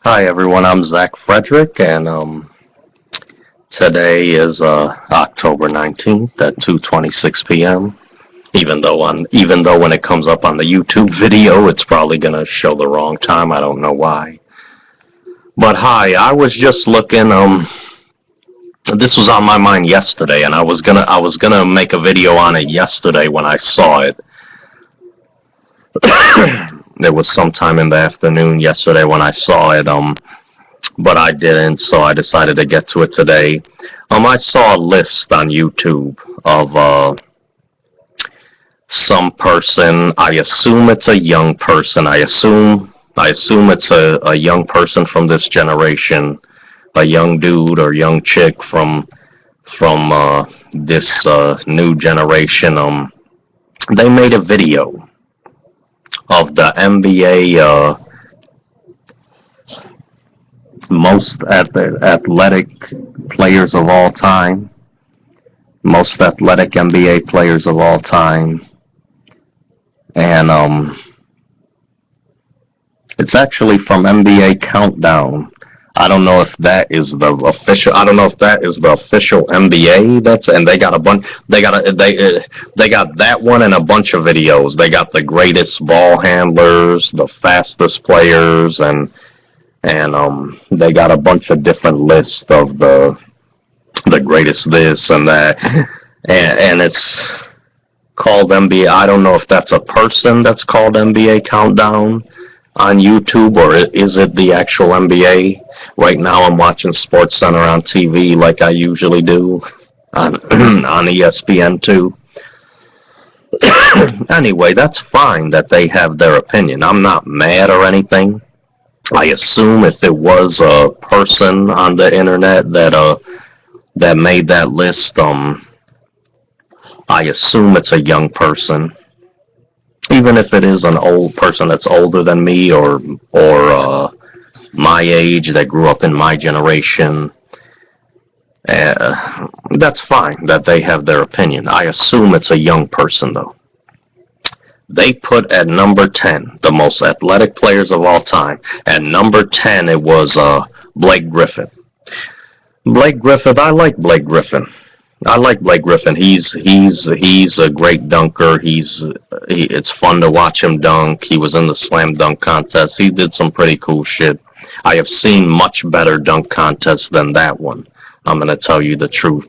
Hi everyone, I'm Zach Frederick, and today is October 19th at 2:26 p.m. Even though when it comes up on the YouTube video, it's probably gonna show the wrong time. I don't know why. But hi, I was just looking. This was on my mind yesterday, and I was gonna make a video on it yesterday when I saw it. It was sometime in the afternoon yesterday when I saw it. But I didn't, so I decided to get to it today. I saw a list on YouTube of some person. I assume it's a young person. I assume it's a young person from this generation, a young dude or young chick from this new generation. They made a video of the NBA. Most athletic players of all time, most athletic NBA players of all time, and it's actually from NBA Countdown. I don't know if that is the official. I don't know if that is the official NBA. And they got a bunch. They got that one and a bunch of videos. They got the greatest ball handlers, the fastest players, and they got a bunch of different lists of the greatest this and that, and it's called NBA. I don't know if that's a person that's called NBA Countdown on YouTube, or is it the actual NBA? Right now I'm watching SportsCenter on TV like I usually do on on ESPN2. Anyway, that's fine that they have their opinion. I'm not mad or anything. I assume if it was a person on the internet that made that list, I assume it's a young person. Even if it is an old person that's older than me or my age that grew up in my generation, that's fine that they have their opinion. I assume it's a young person though. They put at number 10 the most athletic players of all time. At number 10, it was Blake Griffin. Blake Griffin, I like Blake Griffin. I like Blake Griffin. He's a great dunker. It's fun to watch him dunk. He was in the slam dunk contest. He did some pretty cool shit. I have seen much better dunk contests than that one. I'm gonna tell you the truth.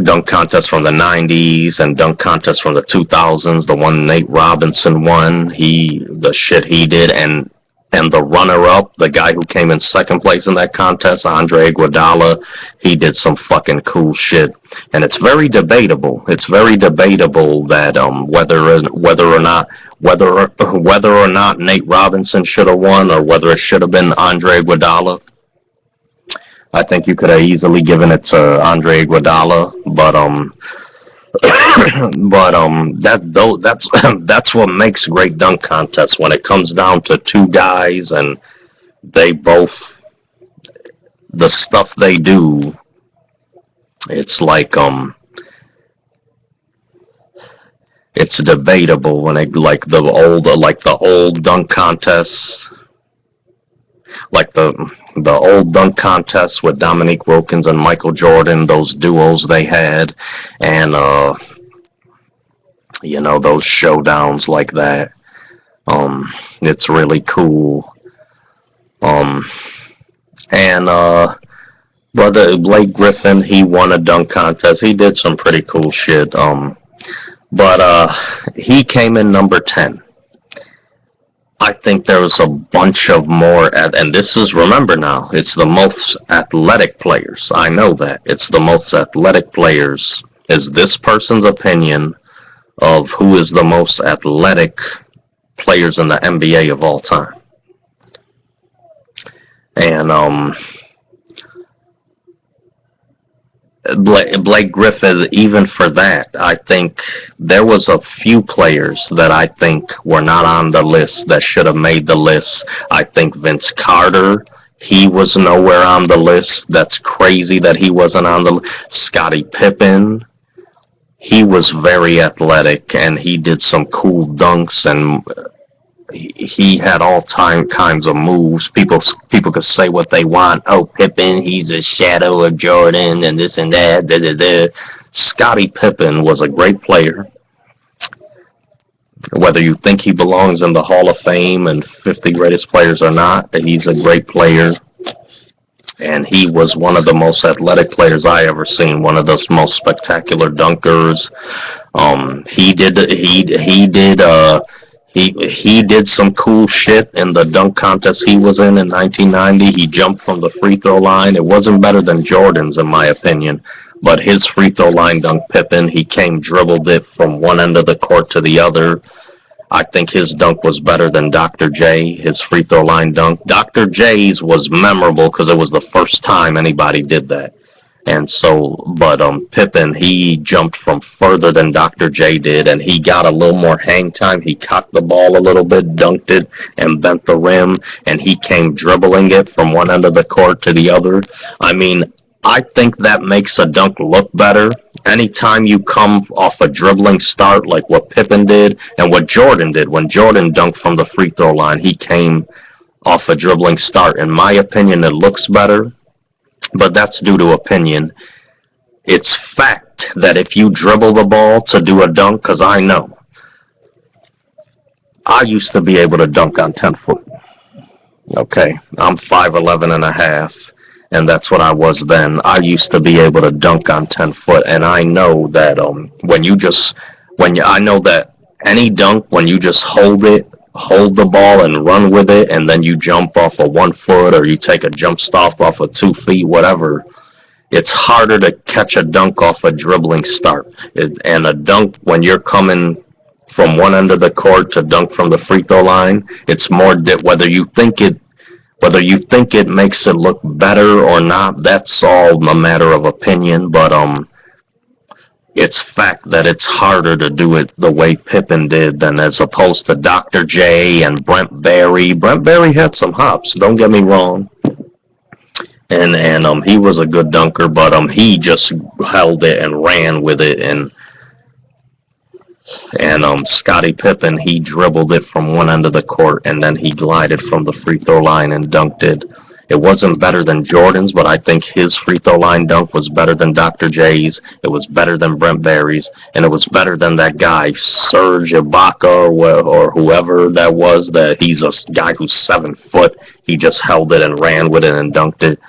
Dunk contest from the 90s and dunk contest from the 2000s, the one Nate Robinson won, the shit he did, and the runner-up, the guy who came in second place in that contest, Andre Iguodala, he did some fucking cool shit. And it's very debatable. It's very debatable that whether or not Nate Robinson should have won or whether it should have been Andre Iguodala. I think you could have easily given it to Andre Iguodala, but that's what makes great dunk contests when it comes down to two guys and they both, the stuff they do, it's like it's debatable when it like the old dunk contests. Like the old dunk contests with Dominique Wilkins and Michael Jordan, those duos they had, and those showdowns like that. It's really cool. Brother Blake Griffin, he won a dunk contest. He did some pretty cool shit. But he came in number 10. I think there was a bunch of more, and this is, remember now, it's the most athletic players. I know that. It's the most athletic players. Is this person's opinion of who is the most athletic players in the NBA of all time. And Blake Griffin, even for that, I think there was a few players that I think were not on the list that should have made the list. I think Vince Carter, he was nowhere on the list. That's crazy that he wasn't on the list. Scottie Pippen, he was very athletic and he did some cool dunks, and he had all kinds of moves. People could say what they want. Oh, Pippen, he's a shadow of Jordan, and this and that. Da, da, da. Scottie Pippen was a great player. Whether you think he belongs in the Hall of Fame and 50 greatest players or not, he's a great player. And he was one of the most athletic players I ever seen. One of those most spectacular dunkers. He did some cool shit in the dunk contest he was in 1990. He jumped from the free throw line. It wasn't better than Jordan's, in my opinion, but his free throw line dunk, Pippen, he dribbled it from one end of the court to the other. I think his dunk was better than Dr. J, his free throw line dunk. Dr. J's was memorable because it was the first time anybody did that. And so, but Pippen, he jumped from further than Dr. J did, and he got a little more hang time. He cocked the ball a little bit, dunked it, and bent the rim, and he came dribbling it from one end of the court to the other. I mean, I think that makes a dunk look better. Anytime you come off a dribbling start like what Pippen did and what Jordan did, when Jordan dunked from the free throw line, he came off a dribbling start. In my opinion, it looks better, but that's due to opinion. It's fact that if you dribble the ball to do a dunk, because I know, I used to be able to dunk on 10 foot. Okay, I'm 5'11 and a half. And that's what I was then. I used to be able to dunk on 10 foot, and I know that I know that any dunk, when you just hold the ball and run with it, and then you jump off of 1 foot or you take a jump stop off of 2 feet, whatever, it's harder to catch a dunk off a dribbling start. And a dunk, when you're coming from one end of the court to dunk from the free throw line, it's more whether you think it makes it look better or not, that's all a matter of opinion, but it's fact that it's harder to do it the way Pippen did than as opposed to Dr. J and Brent Barry. Brent Barry had some hops, don't get me wrong. And he was a good dunker, but he just held it and ran with it, and Scottie Pippen, he dribbled it from one end of the court, and then he glided from the free throw line and dunked it. It wasn't better than Jordan's, but I think his free throw line dunk was better than Dr. J's. It was better than Brent Barry's, and it was better than that guy, Serge Ibaka, or whoever that was, that he's a guy who's 7 foot. He just held it and ran with it and dunked it.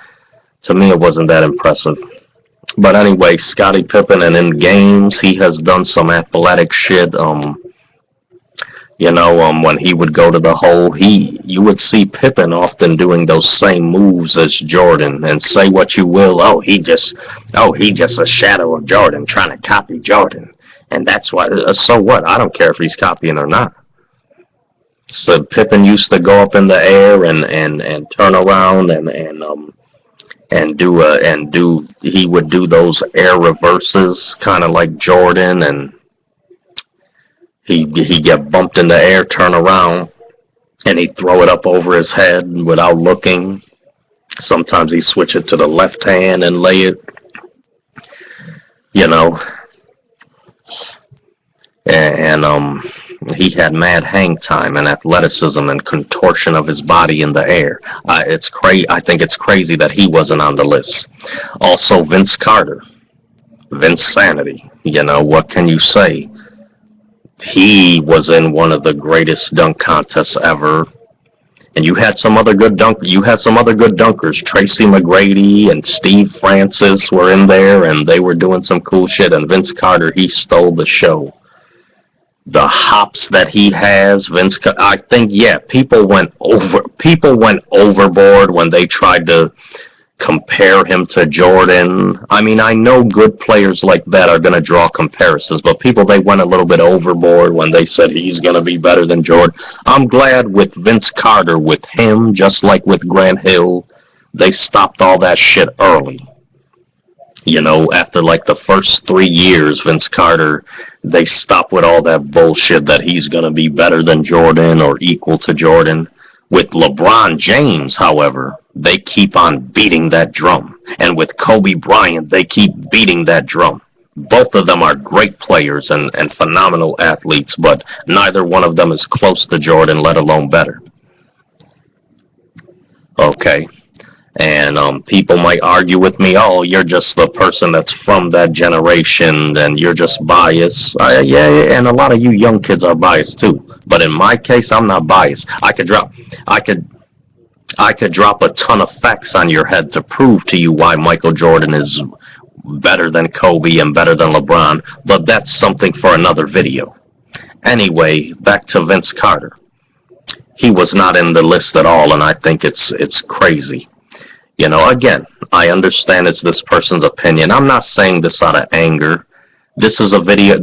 To me, it wasn't that impressive. But anyway, Scottie Pippen, and in games, he has done some athletic shit. When he would go to the hole, you would see Pippen often doing those same moves as Jordan. And say what you will, he just a shadow of Jordan, trying to copy Jordan. And that's why. So what? I don't care if he's copying or not. So Pippen used to go up in the air and turn around he would do those air reverses, kind of like Jordan, and he'd get bumped in the air, turn around, and he'd throw it up over his head without looking. Sometimes he'd switch it to the left hand and lay it, and he had mad hang time and athleticism and contortion of his body in the air. I think it's crazy that he wasn't on the list. Also, Vince Carter, Vince Sanity. What can you say? He was in one of the greatest dunk contests ever. And you had some other good dunkers. Tracy McGrady and Steve Francis were in there, and they were doing some cool shit. And Vince Carter, he stole the show. The hops that he has, I think, people went overboard when they tried to compare him to Jordan. I mean, I know good players like that are going to draw comparisons, but they went a little bit overboard when they said he's going to be better than Jordan. I'm glad with Vince Carter, with him, just like with Grant Hill, they stopped all that shit early. After like the first 3 years, Vince Carter, they stopped with all that bullshit that he's going to be better than Jordan or equal to Jordan. With LeBron James, however, they keep on beating that drum. And with Kobe Bryant, they keep beating that drum. Both of them are great players and phenomenal athletes, but neither one of them is close to Jordan, let alone better. Okay? And people might argue with me, oh, you're just the person that's from that generation and you're just biased. Yeah, and a lot of you young kids are biased too. But in my case, I'm not biased. I could drop a ton of facts on your head to prove to you why Michael Jordan is better than Kobe and better than LeBron, but that's something for another video. Anyway, back to Vince Carter. He was not in the list at all, and I think it's crazy. You know, again, I understand it's this person's opinion. I'm not saying this out of anger. This is a video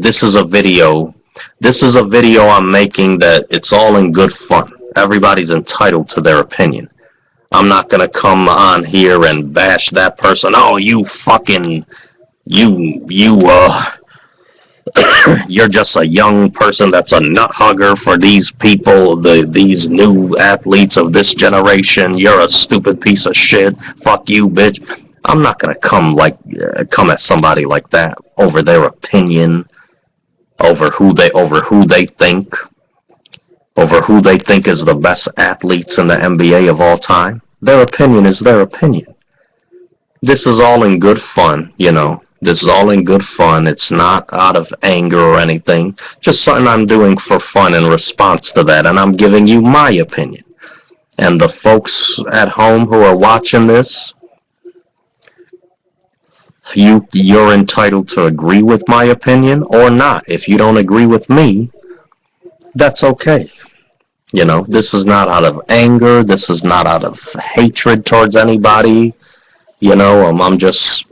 I'm making that it's all in good fun. Everybody's entitled to their opinion. I'm not going to come on here and bash that person. Oh, you fucking, you're just a young person that's a nut hugger for these people, these new athletes of this generation. You're a stupid piece of shit. Fuck you, bitch. I'm not going to come at somebody like that over their opinion, over who they think is the best athletes in the NBA of all time. Their opinion is their opinion. This is all in good fun, you know. This is all in good fun. It's not out of anger or anything. Just something I'm doing for fun in response to that, and I'm giving you my opinion. And the folks at home who are watching this, you're entitled to agree with my opinion or not. If you don't agree with me, that's okay. You know, this is not out of anger. This is not out of hatred towards anybody. You know, I'm just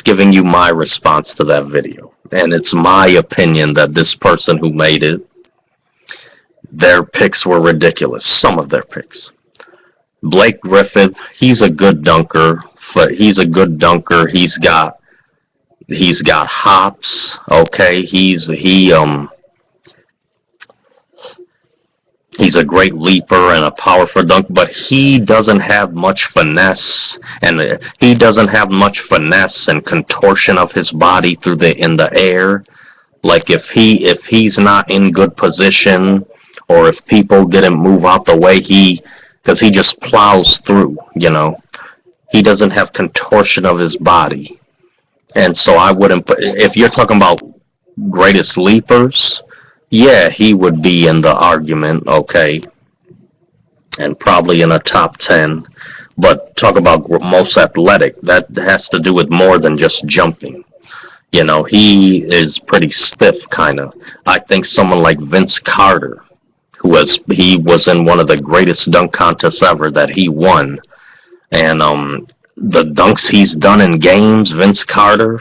giving you my response to that video. And it's my opinion that this person who made it, their picks were ridiculous. Some of their picks. Blake Griffin, he's a good dunker. He's got hops. Okay, he's a great leaper and a powerful dunk, but he doesn't have much finesse, and contortion of his body in the air. Like if he's not in good position, or if people didn't move out the way, because he just plows through. You know, he doesn't have contortion of his body, and so I wouldn't. If you're talking about greatest leapers, yeah, he would be in the argument, okay, and probably in a top 10. But talk about most athletic, that has to do with more than just jumping. You know, he is pretty stiff, kind of. I think someone like Vince Carter, he was in one of the greatest dunk contests ever that he won, and the dunks he's done in games, Vince Carter,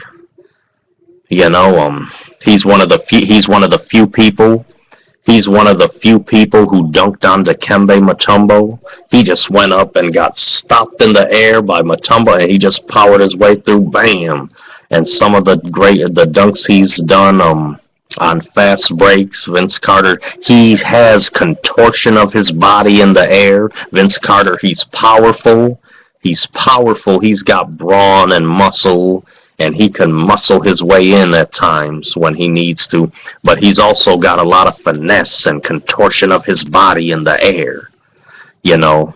you know, he's one of the few people who dunked on Dikembe Mutombo. He just went up and got stopped in the air by Mutombo, and he just powered his way through, bam. And some of the dunks he's done on fast breaks, Vince Carter, he has contortion of his body in the air. Vince Carter, he's powerful. He's got brawn and muscle, and he can muscle his way in at times when he needs to. But he's also got a lot of finesse and contortion of his body in the air, you know.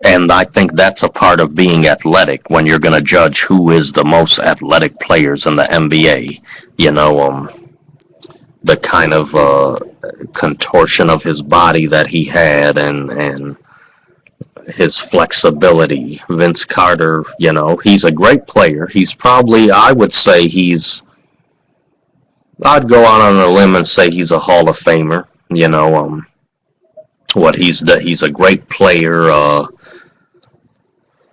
And I think that's a part of being athletic when you're going to judge who is the most athletic players in the NBA. You know, the kind of contortion of his body that he had and his flexibility. Vince Carter, you know, he's a great player. He's probably, I would say I'd go out on a limb and say he's a Hall of Famer. You know, he's a great player.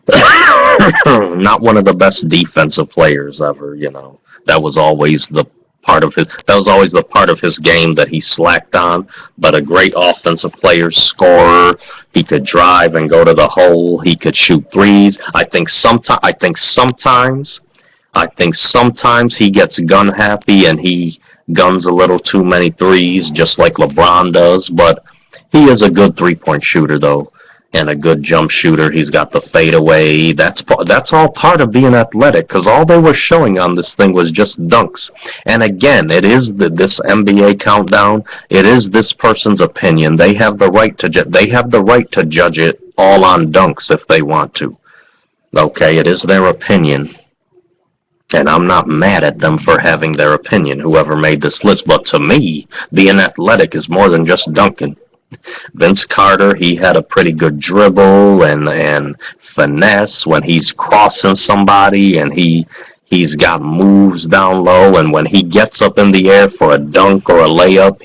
Not one of the best defensive players ever, you know. That was always the part of his game that he slacked on, but a great offensive player, scorer. He could drive and go to the hole. He could shoot threes. I think sometimes he gets gun happy and he guns a little too many threes, just like LeBron does, but he is a good three-point shooter though. and a good jump shooter. He's got the fadeaway. That's all part of being athletic, because all they were showing on this thing was just dunks. And again, it is this NBA countdown. It is this person's opinion. They have the right to judge it all on dunks if they want to. Okay, it is their opinion. And I'm not mad at them for having their opinion, whoever made this list. But to me, being athletic is more than just dunking. Vince Carter, he had a pretty good dribble and finesse when he's crossing somebody, and he's got moves down low, and when he gets up in the air for a dunk or a layup,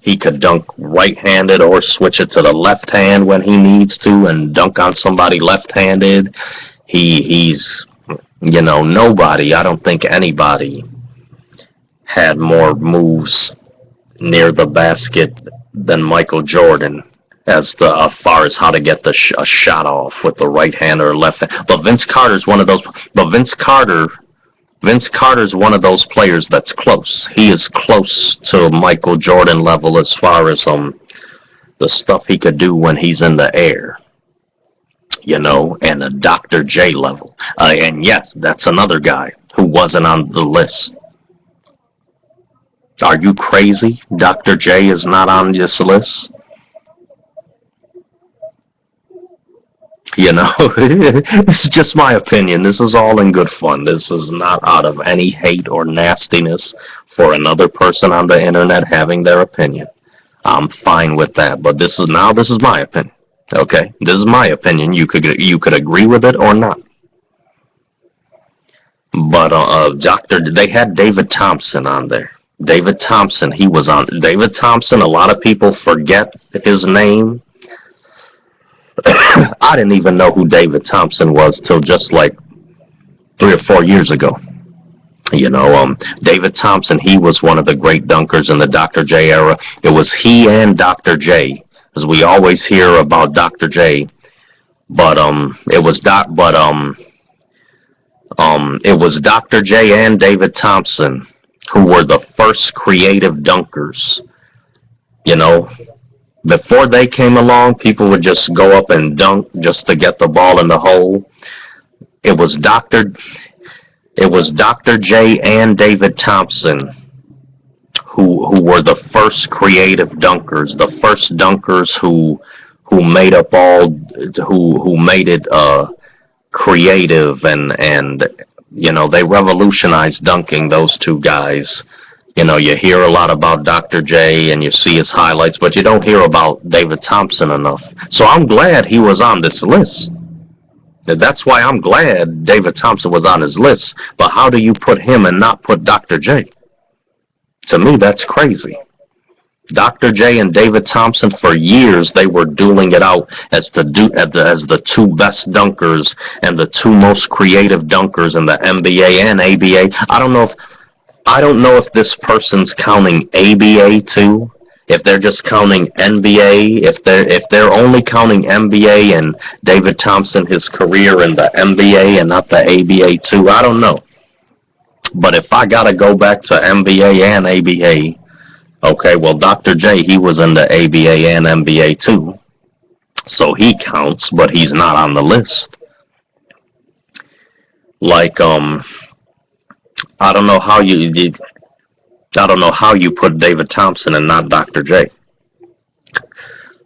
he could dunk right-handed or switch it to the left hand when he needs to and dunk on somebody left-handed. He's nobody, I don't think anybody had more moves near the basket than Michael Jordan as far as how to get a shot off with the right hand or left hand. But Vince Carter's one of those. But Vince Carter's one of those players that's close. He is close to Michael Jordan level as far as the stuff he could do when he's in the air. And a Dr. J level. And yes, that's another guy who wasn't on the list. Are you crazy? Dr. J is not on this list? This is just my opinion. This is all in good fun. This is not out of any hate or nastiness for another person on the internet having their opinion. I'm fine with that, but this is my opinion. Okay? This is my opinion. You could agree with it or not. But they had David Thompson on there. David Thompson, he was on. David Thompson, a lot of people forget his name. I didn't even know who David Thompson was till just like 3 or 4 years ago. David Thompson, he was one of the great dunkers in the Dr. J era. It was he and Dr. J, as we always hear about Dr. J, but it was Dr. J and David Thompson who were the first creative dunkers. Before they came along, people would just go up and dunk just to get the ball in the hole. It was Dr. J and David Thompson who were the first creative dunkers, the first dunkers who made it creative and they revolutionized dunking, those two guys. You hear a lot about Dr. J and you see his highlights, but you don't hear about David Thompson enough. So I'm glad he was on this list. That's why I'm glad David Thompson was on his list. But how do you put him and not put Dr. J? To me, that's crazy. Dr. J and David Thompson, for years, they were dueling it out as the two best dunkers and the two most creative dunkers in the NBA and ABA. I don't know if this person's counting ABA too. If they're just counting NBA, if they're only counting NBA and David Thompson, his career in the NBA and not the ABA too, I don't know. But if I gotta go back to NBA and ABA, okay, well, Dr. J, he was in the ABA and NBA too, so he counts, but he's not on the list. Like, I don't know how you put David Thompson and not Dr. J,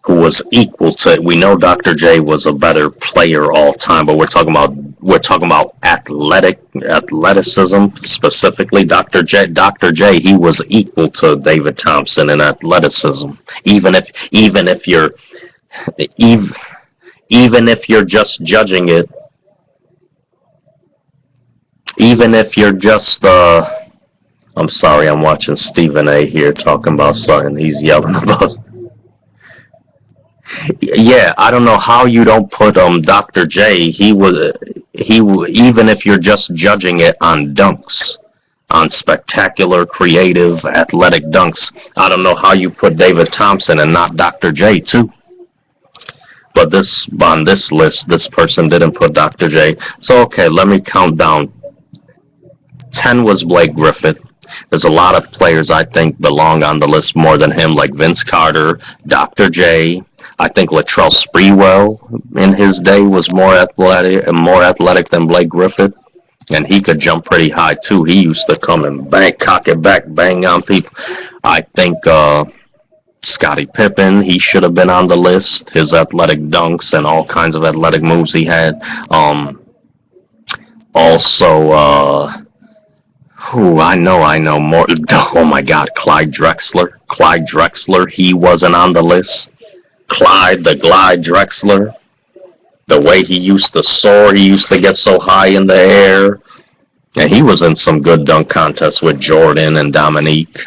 who was equal to. We know Dr. J was a better player all time, but we're talking about athleticism specifically. Dr. J, he was equal to David Thompson in athleticism. Even if you're just judging it. Even if you're just, I'm sorry, I'm watching Stephen A. here talking about something. He's yelling about. Yeah, I don't know how you don't put Dr. J. Even if you're just judging it on dunks, on spectacular, creative, athletic dunks, I don't know how you put David Thompson and not Dr. J. too. But on this list, this person didn't put Dr. J. So okay, let me count down. 10 was Blake Griffin. There's a lot of players I think belong on the list more than him, like Vince Carter, Dr. J. I think Latrell Sprewell in his day was more athletic than Blake Griffin, and he could jump pretty high too. He used to come and bang, cock it back, bang on people. I think Scottie Pippen, he should have been on the list. His athletic dunks and all kinds of athletic moves he had. Also, I know more. Oh my God, Clyde Drexler. Clyde Drexler, he wasn't on the list. Clyde the Glide Drexler. The way he used to soar, he used to get so high in the air. And he was in some good dunk contests with Jordan and Dominique.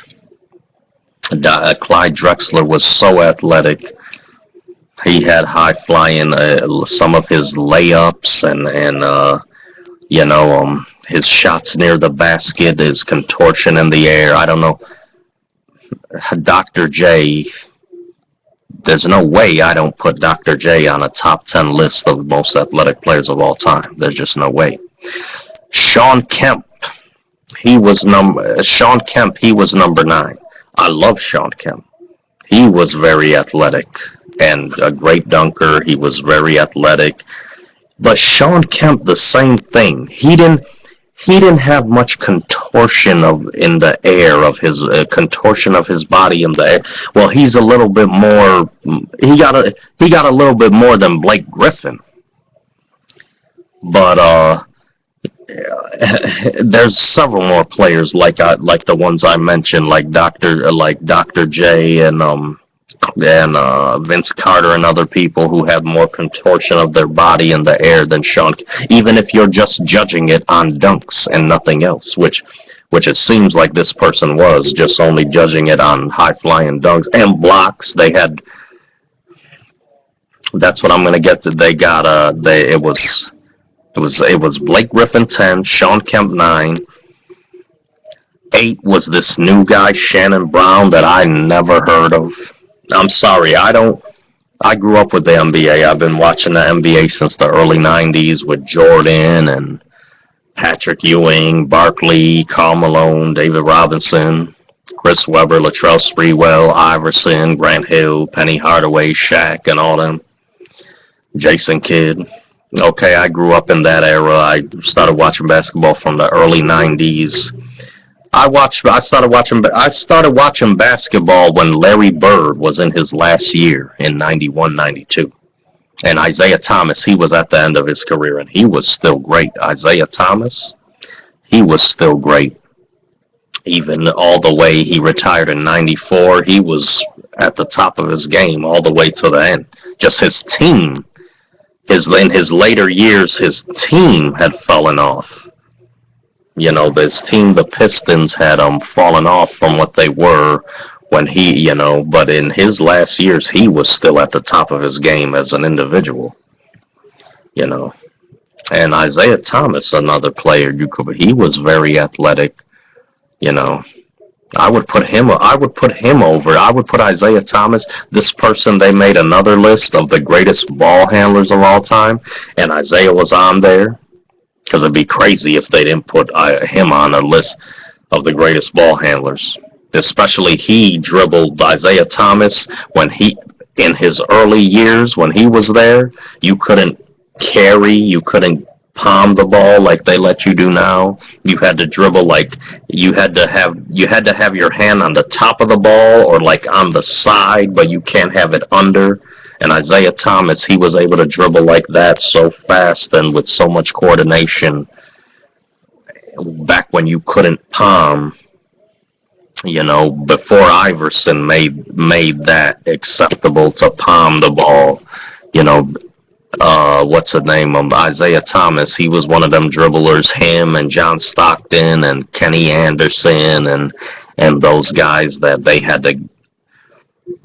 Clyde Drexler was so athletic. He had high flying, some of his layups and his shots near the basket, his contortion in the air. I don't know. Dr. J, there's no way I don't put Dr. J on a top 10 list of most athletic players of all time. There's just no way. Shawn Kemp, he was number 9. I love Shawn Kemp. He was very athletic and a great dunker. He was very athletic. But Shawn Kemp, the same thing. He didn't have much contortion in the air of his contortion of his body in the air. Well, he's a little bit more. He got a little bit more than Blake Griffin. But there's several more players like the ones I mentioned, like Dr. J and Vince Carter and other people who have more contortion of their body in the air than Shawn. Even if you're just judging it on dunks and nothing else, which it seems like this person was just only judging it on high flying dunks and blocks. They had. That's what I'm gonna get to. They got It was Blake Griffin 10, Shawn Kemp 9. 8 was this new guy, Shannon Brown, that I never heard of. I'm sorry, I grew up with the NBA. I've been watching the NBA since the early 90s with Jordan and Patrick Ewing, Barkley, Karl Malone, David Robinson, Chris Webber, Latrell Sprewell, Iverson, Grant Hill, Penny Hardaway, Shaq, and all them. Jason Kidd. Okay, I grew up in that era. I started watching basketball from the early 90s. I started watching basketball when Larry Bird was in his last year in 91, 92. And Isaiah Thomas, he was at the end of his career, and he was still great. Isaiah Thomas, he was still great. Even all the way he retired in 94, he was at the top of his game all the way to the end. Just his team, in his later years, his team had fallen off. This team, the Pistons, had fallen off from what they were when he, but in his last years, he was still at the top of his game as an individual, And Isaiah Thomas, another player, he was very athletic, I would put him over. I would put Isaiah Thomas. This person, they made another list of the greatest ball handlers of all time, and Isaiah was on there. Because it'd be crazy if they didn't put him on a list of the greatest ball handlers. Especially he dribbled Isaiah Thomas in his early years when he was there. You couldn't you couldn't palm the ball like they let you do now. You had to dribble you had to have your hand on the top of the ball or on the side, but you can't have it under. And Isaiah Thomas, he was able to dribble like that so fast and with so much coordination back when you couldn't palm, before Iverson made that acceptable to palm the ball. What's the name of Isaiah Thomas? He was one of them dribblers, him and John Stockton and Kenny Anderson and those guys that they had to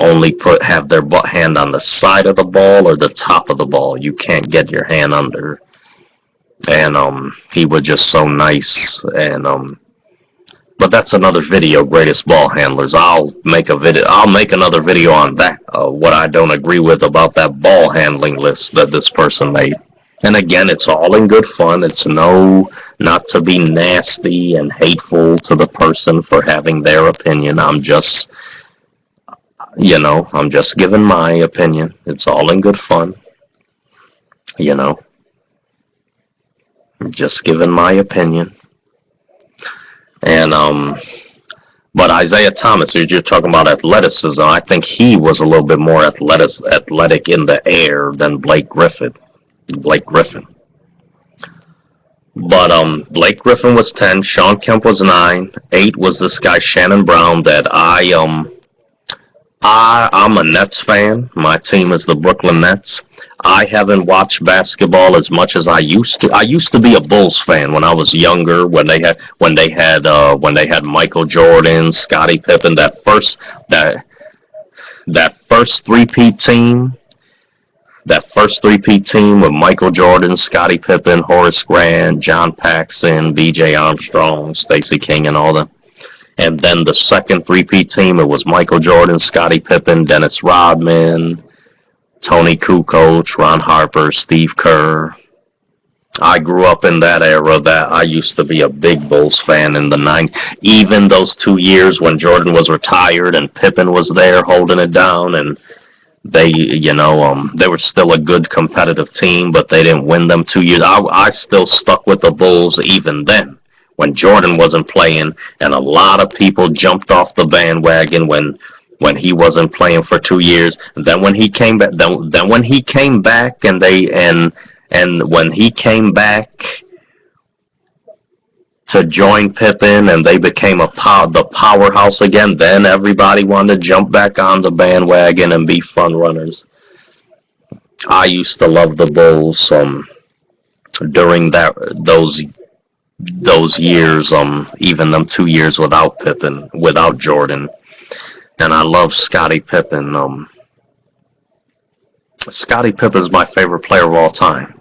only have their hand on the side of the ball or the top of the ball. You can't get your hand under. And he was just so nice. And but that's another video, greatest ball handlers. I'll make another video on that. What I don't agree with about that ball handling list that this person made. And again, it's all in good fun. It's not to be nasty and hateful to the person for having their opinion. You know, I'm just giving my opinion. It's all in good fun. You know, just giving my opinion. And but Isaiah Thomas, you're talking about athleticism. I think he was a little bit more athletic in the air than Blake Griffin. Blake Griffin. But Blake Griffin was 10, Sean Kemp was 9, 8 was this guy Shannon Brown that I'm a Nets fan. My team is the Brooklyn Nets. I haven't watched basketball as much as I used to. I used to be a Bulls fan when I was younger. When they had Michael Jordan, Scottie Pippen, that first three-peat team. That first three-peat team with Michael Jordan, Scottie Pippen, Horace Grant, John Paxson, B.J. Armstrong, Stacey King, and all them. And then the second three-peat team, it was Michael Jordan, Scottie Pippen, Dennis Rodman, Tony Kukoc, Ron Harper, Steve Kerr. I grew up in that era. That I used to be a big Bulls fan in the 90s. Even those 2 years when Jordan was retired and Pippen was there holding it down, and they were still a good competitive team, but they didn't win them 2 years. I still stuck with the Bulls even then when Jordan wasn't playing, and a lot of people jumped off the bandwagon when he wasn't playing for 2 years. And then when he came back, when he came back to join Pippen and they became the powerhouse again, then everybody wanted to jump back on the bandwagon and be fun runners. I used to love the Bulls during those years, even them 2 years without Pippen, without Jordan. And I love Scottie Pippen. Scottie Pippen's my favorite player of all time.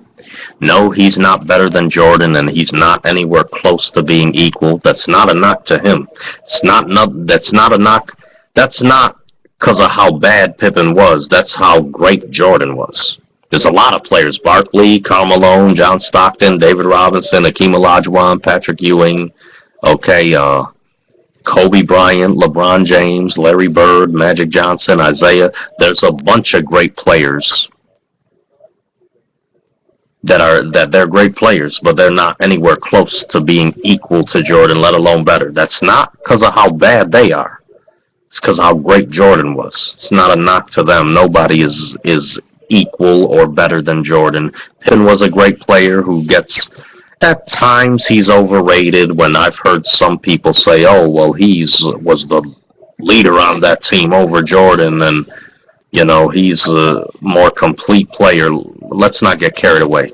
No, he's not better than Jordan, and he's not anywhere close to being equal. That's not a knock to him. That's not a knock. That's not because of how bad Pippen was. That's how great Jordan was. There's a lot of players: Barkley, Karl Malone, John Stockton, David Robinson, Hakeem Olajuwon, Patrick Ewing. Okay, Kobe Bryant, LeBron James, Larry Bird, Magic Johnson, Isaiah. There's a bunch of great players that they're great players, but they're not anywhere close to being equal to Jordan, let alone better. That's not because of how bad they are. It's because of how great Jordan was. It's not a knock to them. Nobody is equal or better than Jordan. Pippen was a great player who gets, at times he's overrated. When I've heard some people say, oh, well, was the leader on that team over Jordan, and he's a more complete player. Let's not get carried away.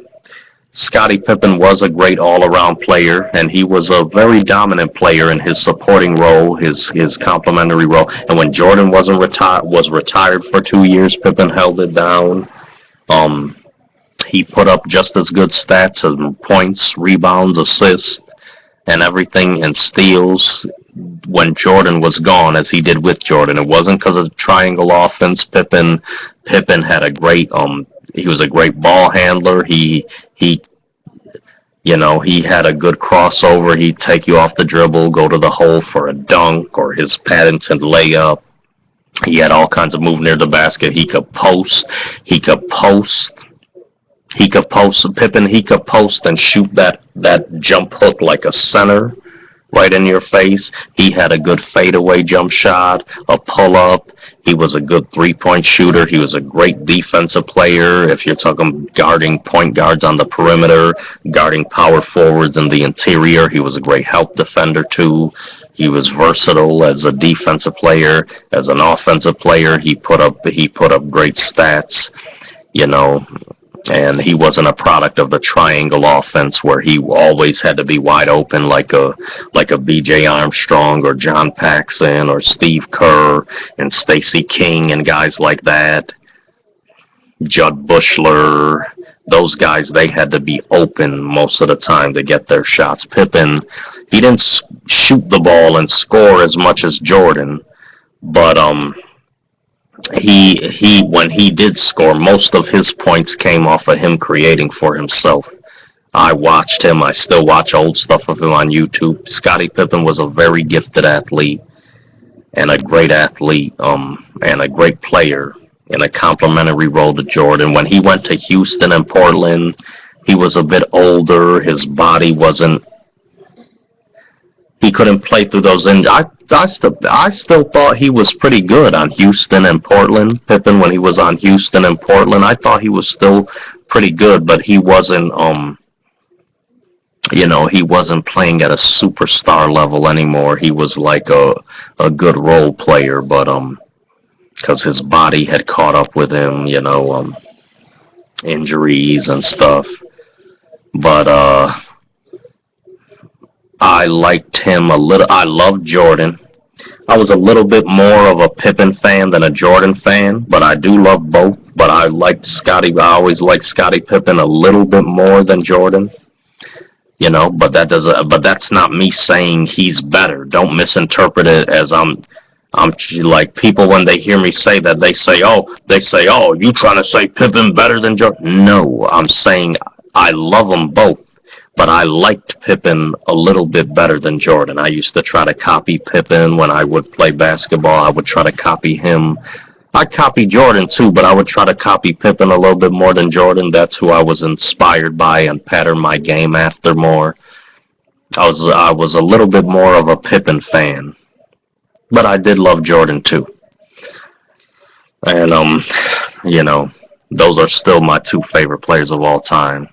Scottie Pippen was a great all-around player, and he was a very dominant player in his supporting role, his complementary role. And when Jordan was retired for 2 years, Pippen held it down. He put up just as good stats as points, rebounds, assists, and everything, and steals when Jordan was gone, as he did with Jordan. It wasn't because of the triangle offense. Pippen had a great he was a great ball handler. He had a good crossover. He'd take you off the dribble, go to the hole for a dunk or his patented layup. He had all kinds of move near the basket. He could post. Pippen, he could post and shoot that jump hook like a center right in your face. He had a good fadeaway jump shot, a pull-up. He was a good three-point shooter. He was a great defensive player. If you're talking guarding point guards on the perimeter, guarding power forwards in the interior, he was a great help defender too. He was versatile as a defensive player. As an offensive player, he put up great stats, and he wasn't a product of the triangle offense where he always had to be wide open like a B.J. Armstrong or John Paxson or Steve Kerr and Stacey King and guys like that. Judd Bushler, those guys, they had to be open most of the time to get their shots. Pippen, he didn't shoot the ball and score as much as Jordan, but he when he did score, most of his points came off of him creating for himself. I watched him. I still watch old stuff of him on YouTube. Scottie Pippen was a very gifted athlete. and a great athlete, and a great player in a complementary role to Jordan. When he went to Houston and Portland, he was a bit older. His body wasn't. He couldn't play through those injuries. I still thought he was pretty good on Houston and Portland. Pippen, when he was on Houston and Portland, I thought he was still pretty good, but he wasn't. He wasn't playing at a superstar level anymore. He was like a good role player, but because his body had caught up with him, injuries and stuff. But I liked him a little. I loved Jordan. I was a little bit more of a Pippen fan than a Jordan fan, but I do love both. But I liked Scottie. I always liked Scottie Pippen a little bit more than Jordan. But that's not me saying he's better. Don't misinterpret it as I'm like, people, when they hear me say that, they say, oh, you trying to say Pippen better than Jordan? No, I'm saying I love them both, but I liked Pippen a little bit better than Jordan. I used to try to copy Pippen when I would play basketball. I would try to copy him. I copied Jordan too, but I would try to copy Pippen a little bit more than Jordan. That's who I was inspired by and patterned my game after more. I was a little bit more of a Pippen fan, but I did love Jordan too. And those are still my two favorite players of all time.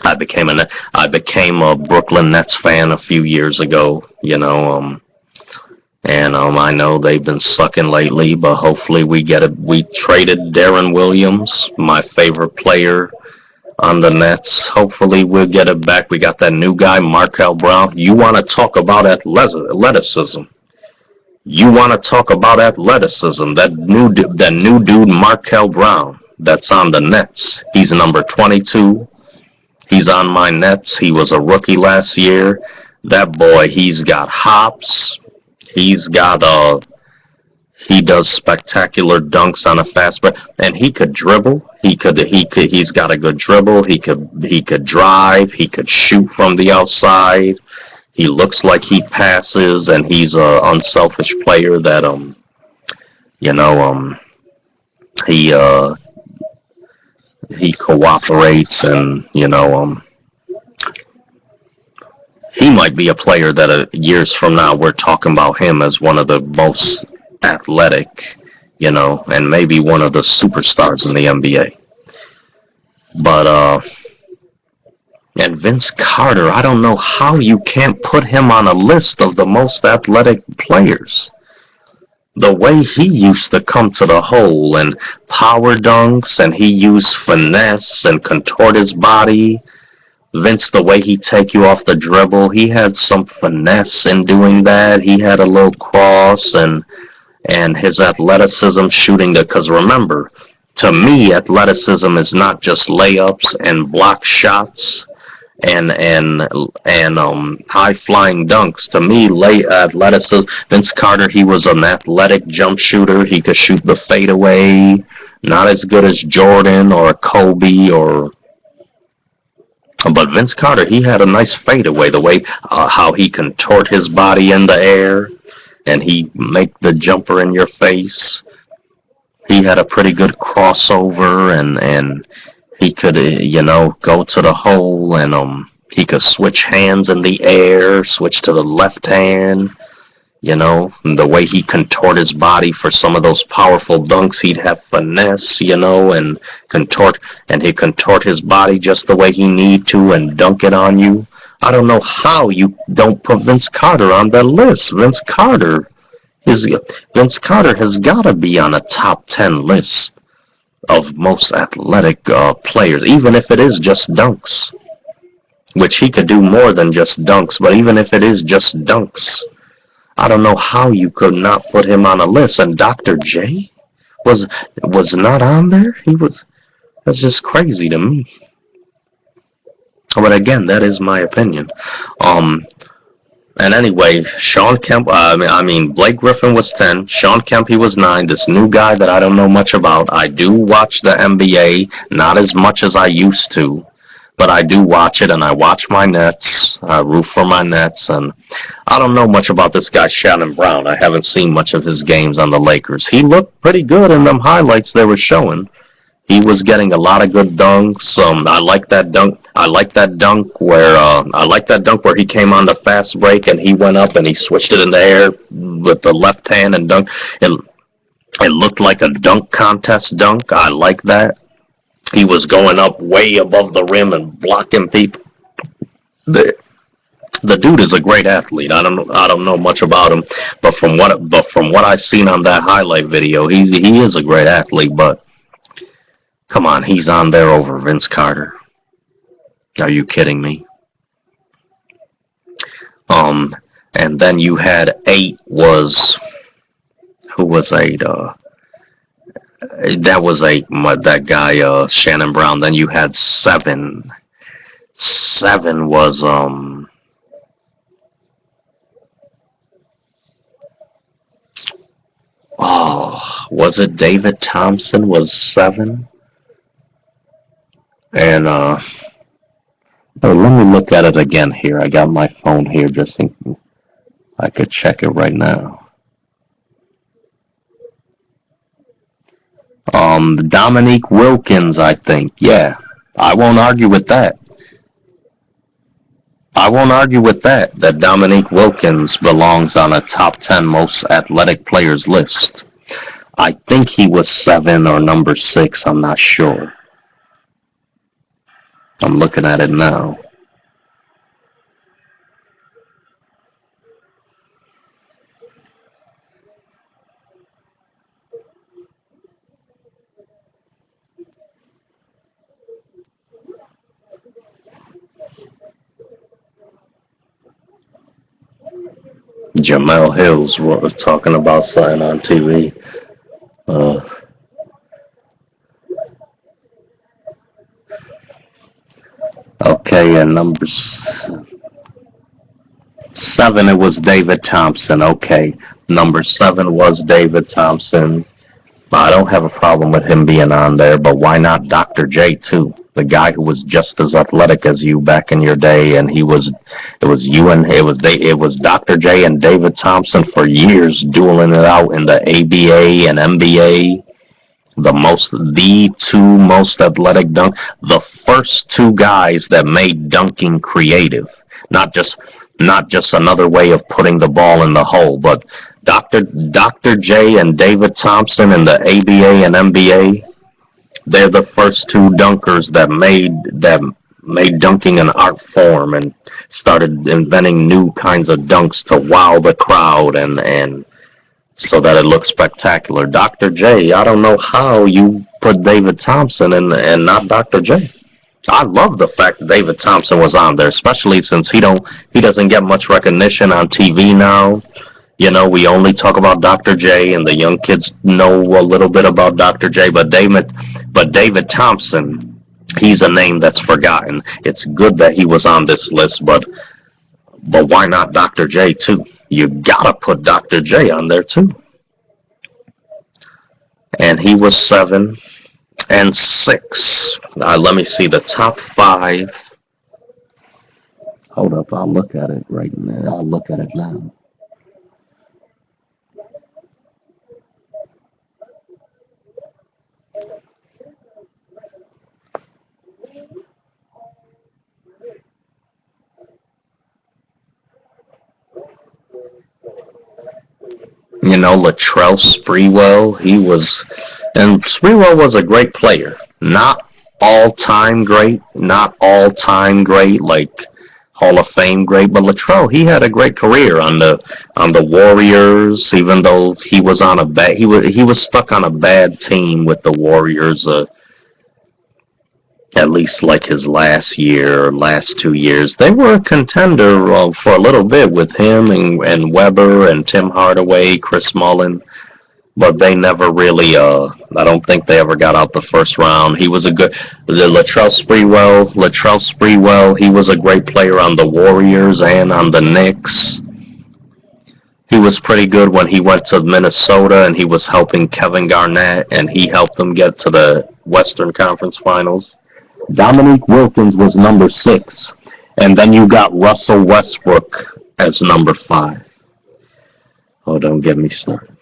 I became a Brooklyn Nets fan a few years ago. And I know they've been sucking lately, but hopefully we traded Darren Williams, my favorite player on the Nets. Hopefully we'll get it back. We got that new guy, Markel Brown. You want to talk about athleticism? That new dude, Markel Brown, that's on the Nets. He's number 22. He's on my Nets. He was a rookie last year. That boy, he's got hops. He does spectacular dunks on a fast break, and he could dribble. He's got a good dribble. He could drive. He could shoot from the outside. He looks like he passes, and he's a unselfish player that he cooperates, and he might be a player that years from now we're talking about him as one of the most athletic, and maybe one of the superstars in the NBA. But and Vince Carter, I don't know how you can't put him on a list of the most athletic players. The way he used to come to the hole and power dunks, and he used finesse and contort his body. Vince, the way he take you off the dribble, he had some finesse in doing that. He had a little cross and his athleticism shooting because remember, to me, athleticism is not just layups and block shots and high flying dunks. To me, athleticism. Vince Carter, he was an athletic jump shooter. He could shoot the fadeaway, not as good as Jordan or Kobe but Vince Carter, he had a nice fadeaway. The way how he contort his body in the air, and he make the jumper in your face. He had a pretty good crossover, and he could, go to the hole, and he could switch hands in the air, switch to the left hand. The way he contort his body for some of those powerful dunks, he'd have finesse, and he'd contort his body just the way he need to and dunk it on you. I don't know how you don't put Vince Carter on that list. Vince Carter has got to be on a top 10 list of most athletic players, even if it is just dunks, which he could do more than just dunks, but even if it is just dunks, I don't know how you could not put him on a list. And Dr. J was not on there. That's just crazy to me. But again, that is my opinion. And anyway, Sean Kemp, Blake Griffin was 10. Sean Kemp, he was 9. This new guy that I don't know much about. I do watch the NBA, not as much as I used to. but I do watch it, and I watch my Nets. I root for my Nets, and I don't know much about this guy Shannon Brown. I haven't seen much of his games on the Lakers. He looked pretty good in them highlights they were showing. He was getting a lot of good dunks. I like that dunk. I like that dunk where he came on the fast break and he went up and he switched it in the air with the left hand and dunked. It looked like a dunk contest dunk. I like that. He was going up way above the rim and blocking people. The dude is a great athlete. I don't know much about him, but from what I've seen on that highlight video, he is a great athlete. But come on, he's on there over Vince Carter. Are you kidding me? And then you had 8 was, who was 8? That was 8. That guy Shannon Brown. Then you had 7. 7 was was it David Thompson was 7? And oh, let me look at it again here. I got my phone here just thinking I could check it right now. Dominique Wilkins, I think. Yeah, I won't argue with that. That Dominique Wilkins belongs on a top 10 most athletic players list. I think he was 7 or number 6. I'm not sure. I'm looking at it now. Jamel Hills was talking about something on TV. Okay, and number 7, it was David Thompson. Okay, number 7 was David Thompson. I don't have a problem with him being on there, but why not Dr. J too? The guy who was just as athletic as you back in your day, and it was Dr. J and David Thompson for years dueling it out in the ABA and NBA. The 2 most athletic dunk, the first 2 guys that made dunking creative, not just another way of putting the ball in the hole, but Dr. J and David Thompson in the ABA and NBA, they're the first 2 dunkers that made dunking an art form and started inventing new kinds of dunks to wow the crowd and so that it looks spectacular. Dr. J, I don't know how you put David Thompson and not Dr. J. I love the fact that David Thompson was on there, especially since he doesn't get much recognition on TV now. You know, we only talk about Dr. J, and the young kids know a little bit about Dr. J, but David Thompson, he's a name that's forgotten. It's good that he was on this list, but why not Dr. J too? You gotta put Dr. J on there too. And he was 7 and 6. Let me see the top 5. Hold up, I'll look at it right now. I'll look at it now. You know, Latrell Sprewell, Sprewell was a great player. Not all-time great, like Hall of Fame great, but Latrell, he had a great career on the Warriors, even though he was he was stuck on a bad team with the Warriors, at least like his last 2 years. They were a contender for a little bit with him and Weber and Tim Hardaway, Chris Mullin, but they never really, I don't think they ever got out the first round. He was Latrell Sprewell, he was a great player on the Warriors and on the Knicks. He was pretty good when he went to Minnesota and he was helping Kevin Garnett and he helped them get to the Western Conference Finals. Dominique Wilkins was number 6. And then you got Russell Westbrook as number 5. Oh, don't get me started.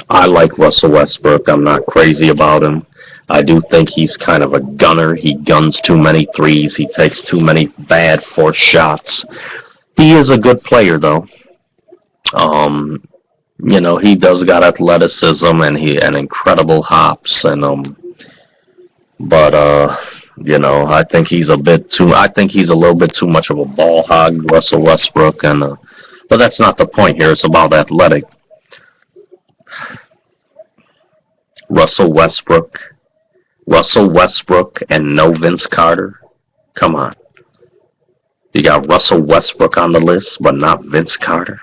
I like Russell Westbrook. I'm not crazy about him. I do think he's kind of a gunner. He guns too many threes. He takes too many bad forced shots. He is a good player, though. He does got athleticism and incredible hops, but I think he's a little bit too much of a ball hog, Russell Westbrook, but that's not the point here. It's about athletic. Russell Westbrook, and no Vince Carter. Come on. You got Russell Westbrook on the list, but not Vince Carter.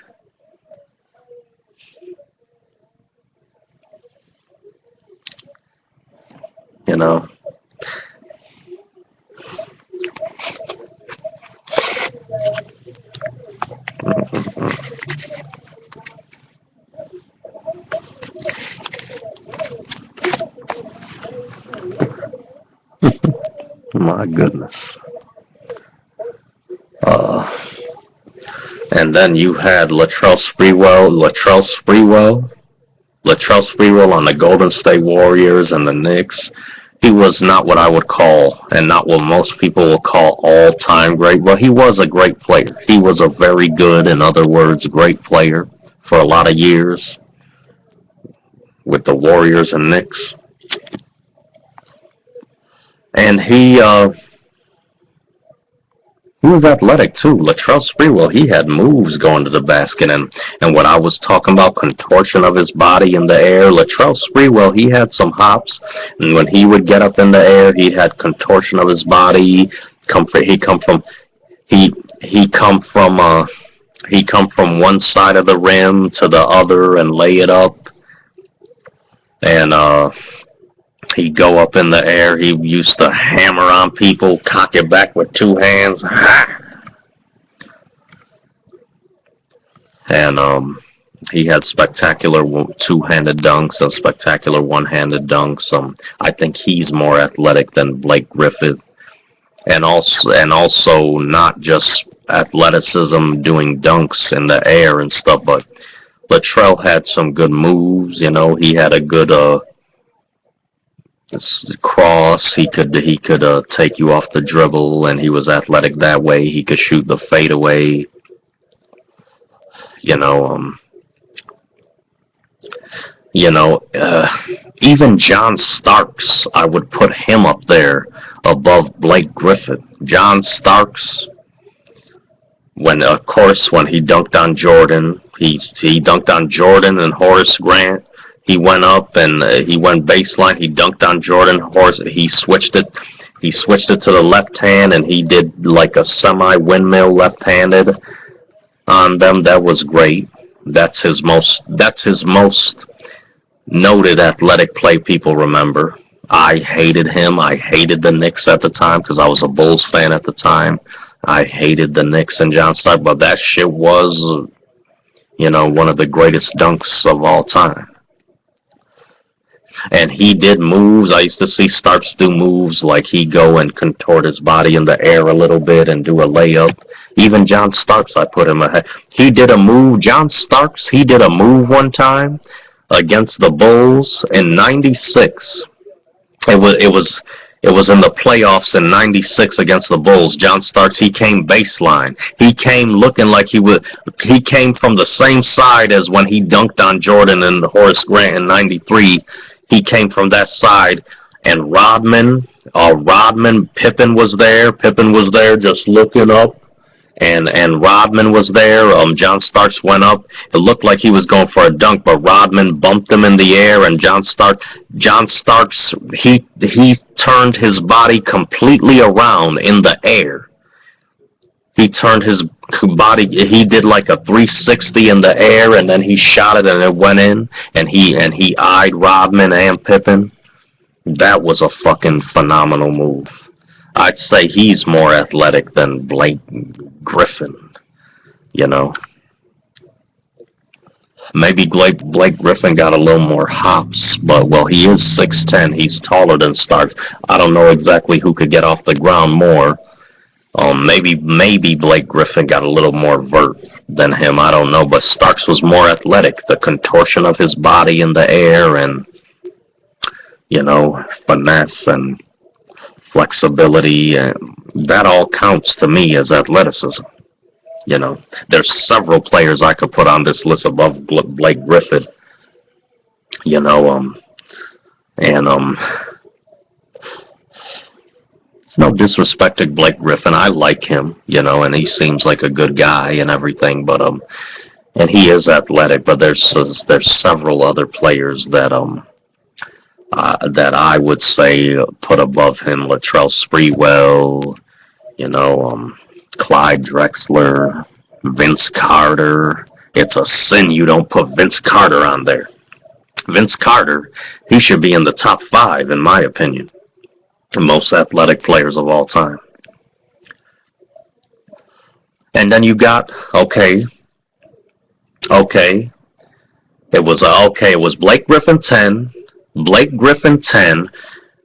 My goodness. And then you had Latrell Sprewell on the Golden State Warriors and the Knicks. He was not what I would call, and not what most people will call, all-time great. Well, he was a great player. He was a very good, in other words, great player for a lot of years with the Warriors and Knicks. And he was athletic too. Latrell Sprewell, he had moves going to the basket, and what I was talking about, contortion of his body in the air. Latrell Sprewell, he had some hops, and when he would get up in the air, he had contortion of his body. He come from one side of the rim to the other and lay it up, and he'd go up in the air. He used to hammer on people, cock it back with 2 hands. And he had spectacular two-handed dunks and spectacular one-handed dunks. I think he's more athletic than Blake Griffin. And also not just athleticism doing dunks in the air and stuff, but Latrell had some good moves. He had a good cross. He could take you off the dribble, and he was athletic that way. He could shoot the fadeaway. Even John Starks, I would put him up there above Blake Griffin. John Starks, when he dunked on Jordan, he dunked on Jordan and Horace Grant. He went up and he went baseline. He dunked on Jordan. He switched it to the left hand, and he did like a semi-windmill left-handed on them. That was great. That's his most noted athletic play people remember. I hated him. I hated the Knicks at the time because I was a Bulls fan at the time. I hated the Knicks and John Stark, but that shit was, one of the greatest dunks of all time. And he did moves. I used to see Starks do moves like he'd go and contort his body in the air a little bit and do a layup. Even John Starks, I put him ahead. He did a move. John Starks, he did a move one time against the Bulls in '96. It was in the playoffs in '96 against the Bulls. John Starks, he came baseline. He came looking like he came from the same side as when he dunked on Jordan and Horace Grant in '93. He came from that side, and Pippen was there. Pippen was there just looking up, and Rodman was there. John Starks went up. It looked like he was going for a dunk, but Rodman bumped him in the air, and John Starks, he turned his body completely around in the air. He turned his body, he did like a 360 in the air, and then he shot it and it went in, and he eyed Rodman and Pippen. That was a fucking phenomenal move. I'd say he's more athletic than Blake Griffin, Maybe Blake Griffin got a little more hops, but, well, he is 6'10". He's taller than Starks. I don't know exactly who could get off the ground more. Maybe Blake Griffin got a little more vert than him. I don't know, but Starks was more athletic. The contortion of his body in the air and, finesse and flexibility, and that all counts to me as athleticism. There's several players I could put on this list above Blake Griffin. It's no disrespect to Blake Griffin. I like him, and he seems like a good guy and everything. But and he is athletic. But there's several other players that that I would say put above him. Latrell Sprewell, Clyde Drexler, Vince Carter. It's a sin you don't put Vince Carter on there. Vince Carter, he should be in the top 5, in my opinion. The most athletic players of all time. And then you got, it was Blake Griffin 10,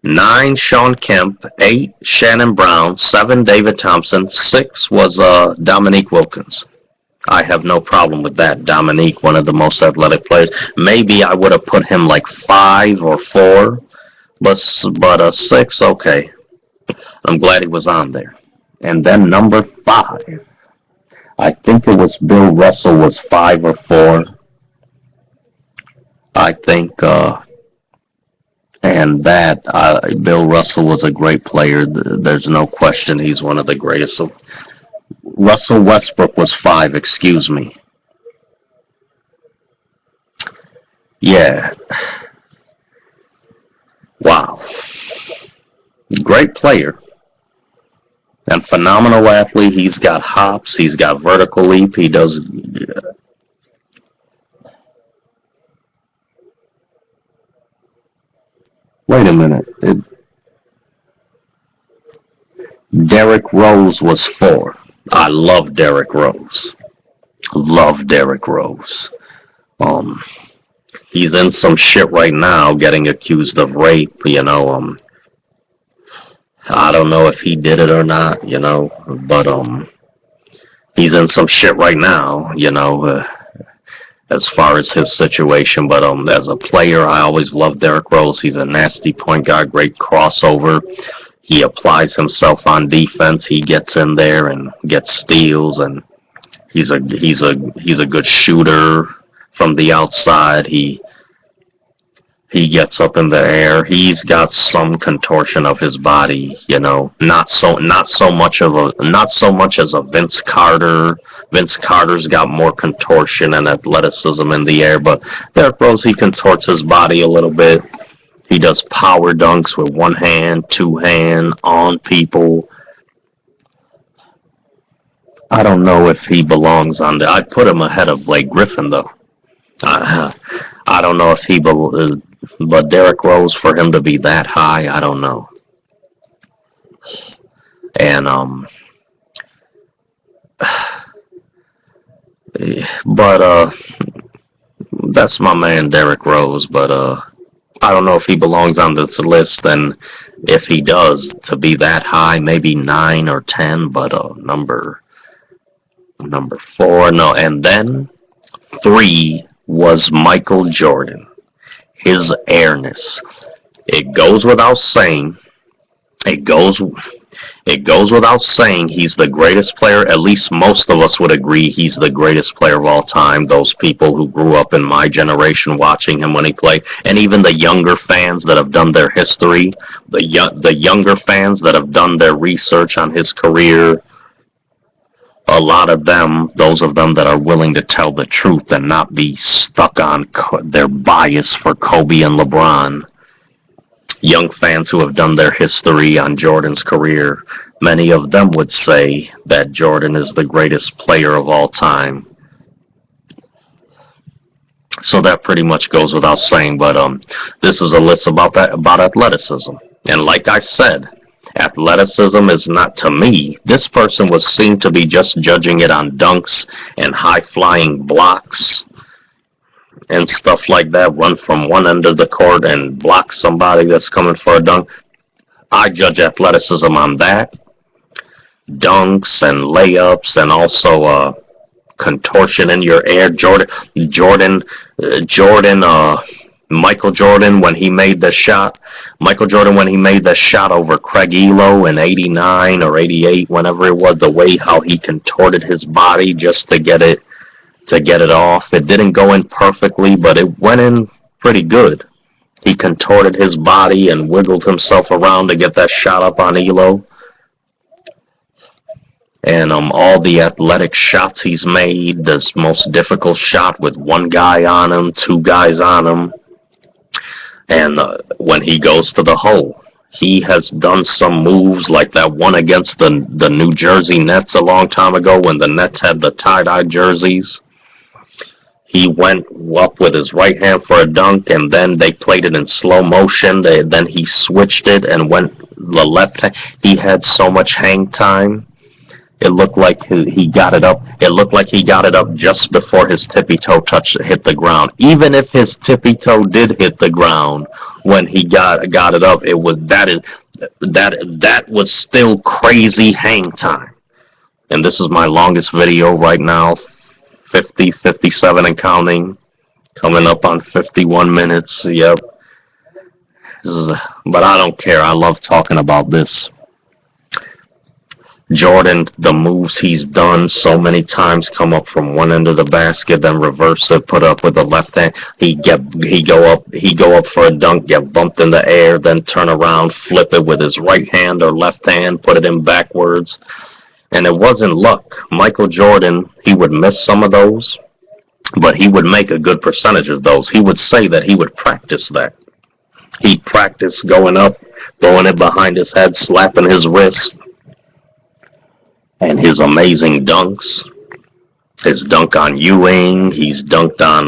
9 Sean Kemp, 8 Shannon Brown, 7 David Thompson, 6 was Dominique Wilkins. I have no problem with that. Dominique, one of the most athletic players. Maybe I would have put him like 5 or 4, but 6, okay. I'm glad he was on there. And then number 5, I think it was Bill Russell was 5 or 4. I think, and that Bill Russell was a great player. There's no question he's one of the greatest. So Russell Westbrook was 5, excuse me. Yeah. Wow. Great player. And phenomenal athlete. He's got hops. He's got vertical leap. He does... Wait a minute. Derrick Rose was 4. I love Derrick Rose. Love Derrick Rose. He's in some shit right now getting accused of rape, I don't know if he did it or not, but he's in some shit right now, as far as his situation. But as a player, I always loved Derrick Rose. He's a nasty point guard, great crossover. He applies himself on defense. He gets in there and gets steals, and he's a good shooter from the outside. He gets up in the air. He's got some contortion of his body, not so much as a Vince Carter. Vince Carter's got more contortion and athleticism in the air, but Derrick Rose, he contorts his body a little bit. He does power dunks with one hand, 2 hand, on people. I don't know if he belongs on there. I'd put him ahead of Blake Griffin, though. I don't know if he belongs. But Derrick Rose, for him to be that high, I don't know. And but that's my man Derrick Rose. But I don't know if he belongs on this list. And if he does, to be that high, maybe 9 or 10. But number 4, no. And then 3 was Michael Jordan. His airness. It goes without saying. It goes without saying he's the greatest player. At least most of us would agree he's the greatest player of all time. Those people who grew up in my generation watching him when he played, and even the younger fans that have done their history, the younger fans that have done their research on his career. A lot of them, those of them that are willing to tell the truth and not be stuck on their bias for Kobe and LeBron. Young fans who have done their history on Jordan's career, many of them would say that Jordan is the greatest player of all time. So that pretty much goes without saying, but this is a list about athleticism. And like I said, athleticism is not, to me, this person was seen to be just judging it on dunks and high-flying blocks. and stuff like that, run from one end of the court and block somebody that's coming for a dunk. I judge athleticism on that. Dunks and layups, and also contortion in your air. Michael Jordan, when he made the shot, over Craig Elo in '89 or '88, whenever it was, the way how he contorted his body just to get it off. It didn't go in perfectly, but it went in pretty good. He contorted his body and wiggled himself around to get that shot up on Elo. And all the athletic shots he's made, this most difficult shot with one guy on him, two guys on him, and when he goes to the hole, he has done some moves like that one against the New Jersey Nets a long time ago when the Nets had the tie-dye jerseys. He went up with his right hand for a dunk, and then they played it in slow motion. Then he switched it and went the left hand. He had so much hang time. It looked like he got it up. It looked like he got it up just before his tippy toe hit the ground. Even if his tippy toe did hit the ground when he got it up, that was still crazy hang time. And this is my longest video right now, 50, 57 and counting, coming up on 51 minutes. Yep. But I don't care. I love talking about this. Jordan, the moves he's done so many times, come up from one end of the basket, then reverse it, put up with the left hand. He go up for a dunk, get bumped in the air, then turn around, flip it with his right hand or left hand, put it in backwards. And it wasn't luck. Michael Jordan, he would miss some of those, but he would make a good percentage of those. He would say that he would practice that. He'd practice going up, throwing it behind his head, slapping his wrist. And his amazing dunks, his dunk on Ewing, he dunked on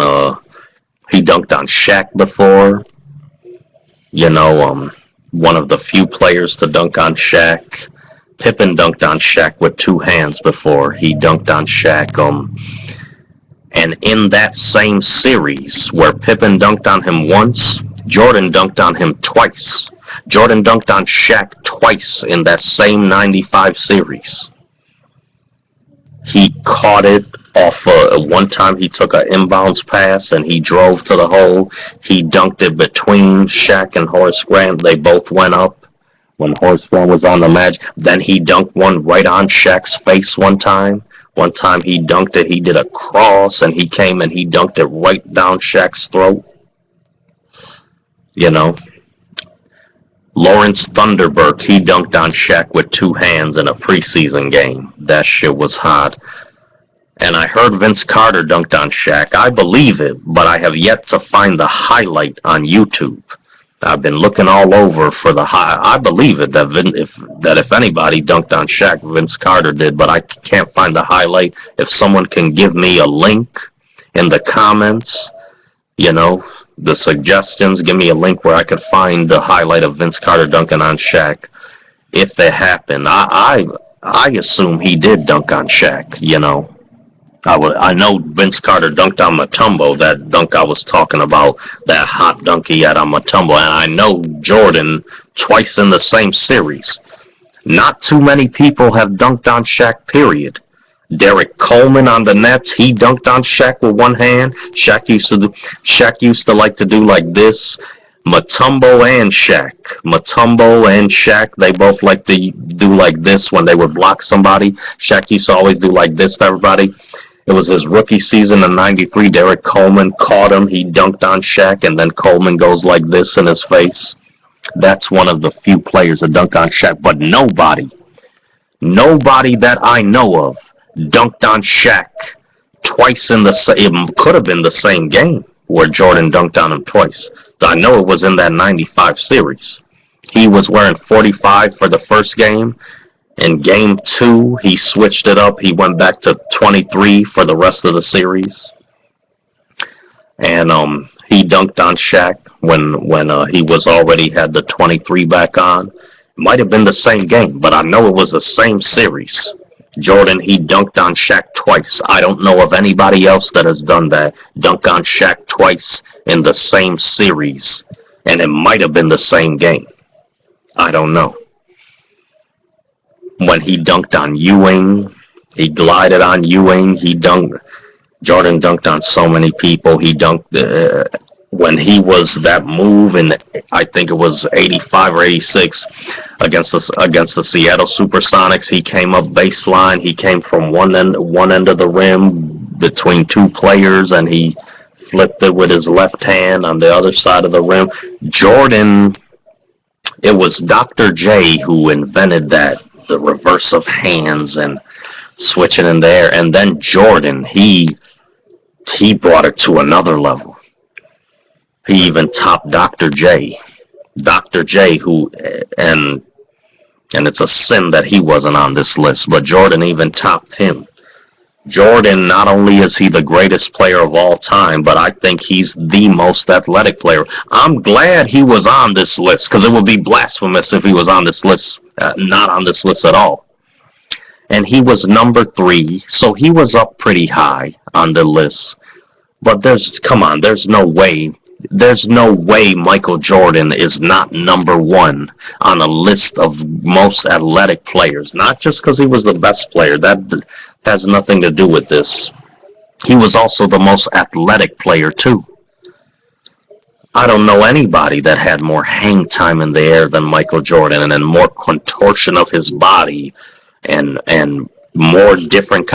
Shaq before. You know, one of the few players to dunk on Shaq. Pippen dunked on Shaq with two hands before. He dunked on Shaq. And in that same series where Pippen dunked on him once, Jordan dunked on him twice. Jordan dunked on Shaq twice in that same '95 series. He caught it off one time. He took an inbounds pass and he drove to the hole. He dunked it between Shaq and Horace Grant. They both went up when Horace Grant was on the match. Then he dunked one right on Shaq's face one time. One time he dunked it. He did a cross and he came and he dunked it right down Shaq's throat. You know. Lawrence Thunderbird, he dunked on Shaq with two hands in a preseason game. That shit was hot. And I heard Vince Carter dunked on Shaq. I believe it, but I have yet to find the highlight on YouTube. I've been looking all over for the I believe it, that if anybody dunked on Shaq, Vince Carter did, but I can't find the highlight. If someone can give me a link in the comments, you know, the suggestions, give me a link where I could find the highlight of Vince Carter dunking on Shaq. If it happened, I assume he did dunk on Shaq, you know. I know Vince Carter dunked on Mutombo, that dunk I was talking about, that hot dunk he had on Mutombo, and I know Jordan twice in the same series. Not too many people have dunked on Shaq, period. Derek Coleman on the Nets, he dunked on Shaq with one hand. Shaq used to like to do like this. Mutombo and Shaq, they both like to do like this when they would block somebody. Shaq used to always do like this to everybody. It was his rookie season in '93. Derek Coleman caught him. He dunked on Shaq, and then Coleman goes like this in his face. That's one of the few players that dunked on Shaq, but nobody that I know of dunked on Shaq twice in it could have been the same game where Jordan dunked on him twice. I know it was in that '95 series. He was wearing 45 for the first game. In game 2, he switched it up. He went back to 23 for the rest of the series. And he dunked on Shaq when he was already had the 23 back on. It might have been the same game, but I know it was the same series. Jordan, he dunked on Shaq twice. I don't know of anybody else that has done that. Dunk on Shaq twice in the same series. And it might have been the same game. I don't know. When he dunked on Ewing, he glided on Ewing. Jordan dunked on so many people. He dunked when he was that move in, I think it was 85 or 86 against the Seattle Supersonics. He came up baseline. He came from one end of the rim between two players, and he flipped it with his left hand on the other side of the rim. Jordan, it was Dr. J who invented that, the reverse of hands and switching in there, and then Jordan, he brought it to another level. He even topped Dr. J. Dr. J, who, and it's a sin that he wasn't on this list, but Jordan even topped him. Jordan, not only is he the greatest player of all time, but I think he's the most athletic player. I'm glad he was on this list, because it would be blasphemous if he was on this list, not on this list at all. And he was number 3, so he was up pretty high on the list. But there's no way Michael Jordan is not number 1 on a list of most athletic players. Not just because he was the best player. That has nothing to do with this. He was also the most athletic player, too. I don't know anybody that had more hang time in the air than Michael Jordan, and then more contortion of his body, and more different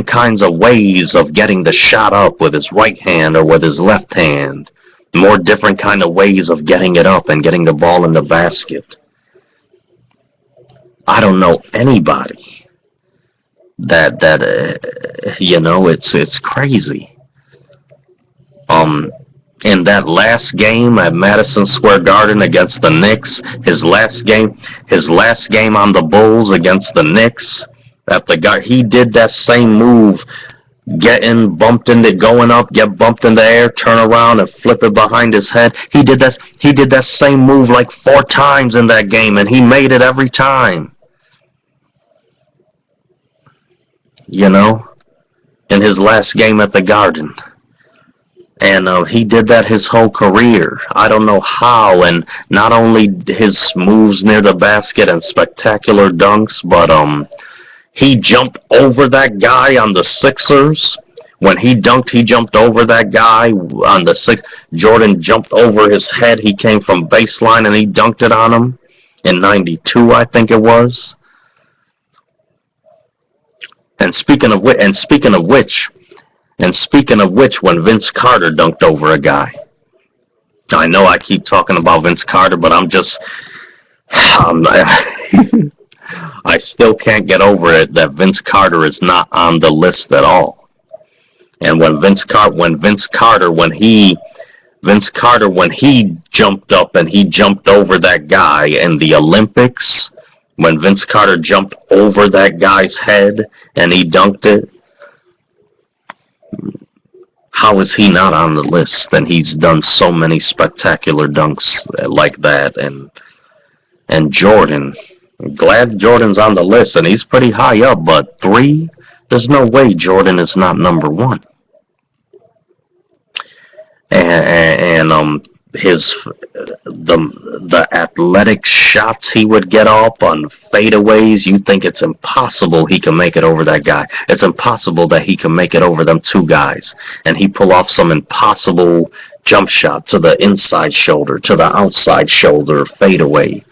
kinds of ways of getting the shot up with his right hand or with his left hand. More different kind of ways of getting it up and getting the ball in the basket. I don't know anybody that it's crazy. In that last game at Madison Square Garden against the Knicks, his last game on the Bulls against the Knicks, he did that same move, getting bumped into, going up, get bumped in the air, turn around and flip it behind his head. He did that same move like 4 times in that game, and he made it every time. In his last game at the Garden. And he did that his whole career. I don't know how. And not only his moves near the basket and spectacular dunks, but he jumped over that guy on the Sixers. When he dunked, he jumped over that guy on the Sixers. Jordan jumped over his head. He came from baseline and he dunked it on him in '92, I think it was. And speaking of which, when Vince Carter dunked over a guy, I know I keep talking about Vince Carter, but I still can't get over it that Vince Carter is not on the list at all. And when Vince Carter, when he jumped up and he jumped over that guy in the Olympics, when Vince Carter jumped over that guy's head and he dunked it, how is he not on the list? And he's done so many spectacular dunks like that. And Jordan, I'm glad Jordan's on the list, and he's pretty high up, but 3, there's no way Jordan is not number 1. And the athletic shots he would get off on fadeaways, you think it's impossible he can make it over that guy. It's impossible that he can make it over them 2 guys. And he pull off some impossible jump shot to the inside shoulder, to the outside shoulder, fadeaway.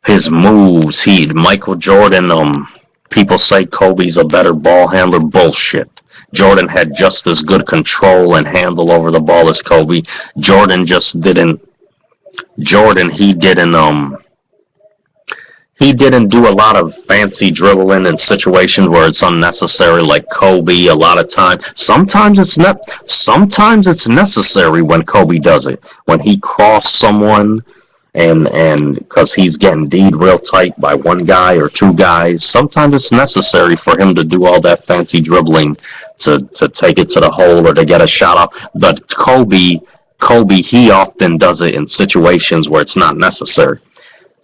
His moves, Michael Jordan, people say Kobe's a better ball handler. Bullshit. Jordan had just as good control and handle over the ball as Kobe. Jordan didn't do a lot of fancy dribbling in situations where it's unnecessary, like Kobe a lot of time. Sometimes it's necessary when Kobe does it. When he crossed someone and because he's getting D'd real tight by 1 guy or 2 guys, sometimes it's necessary for him to do all that fancy dribbling to take it to the hole or to get a shot off. But Kobe, he often does it in situations where it's not necessary.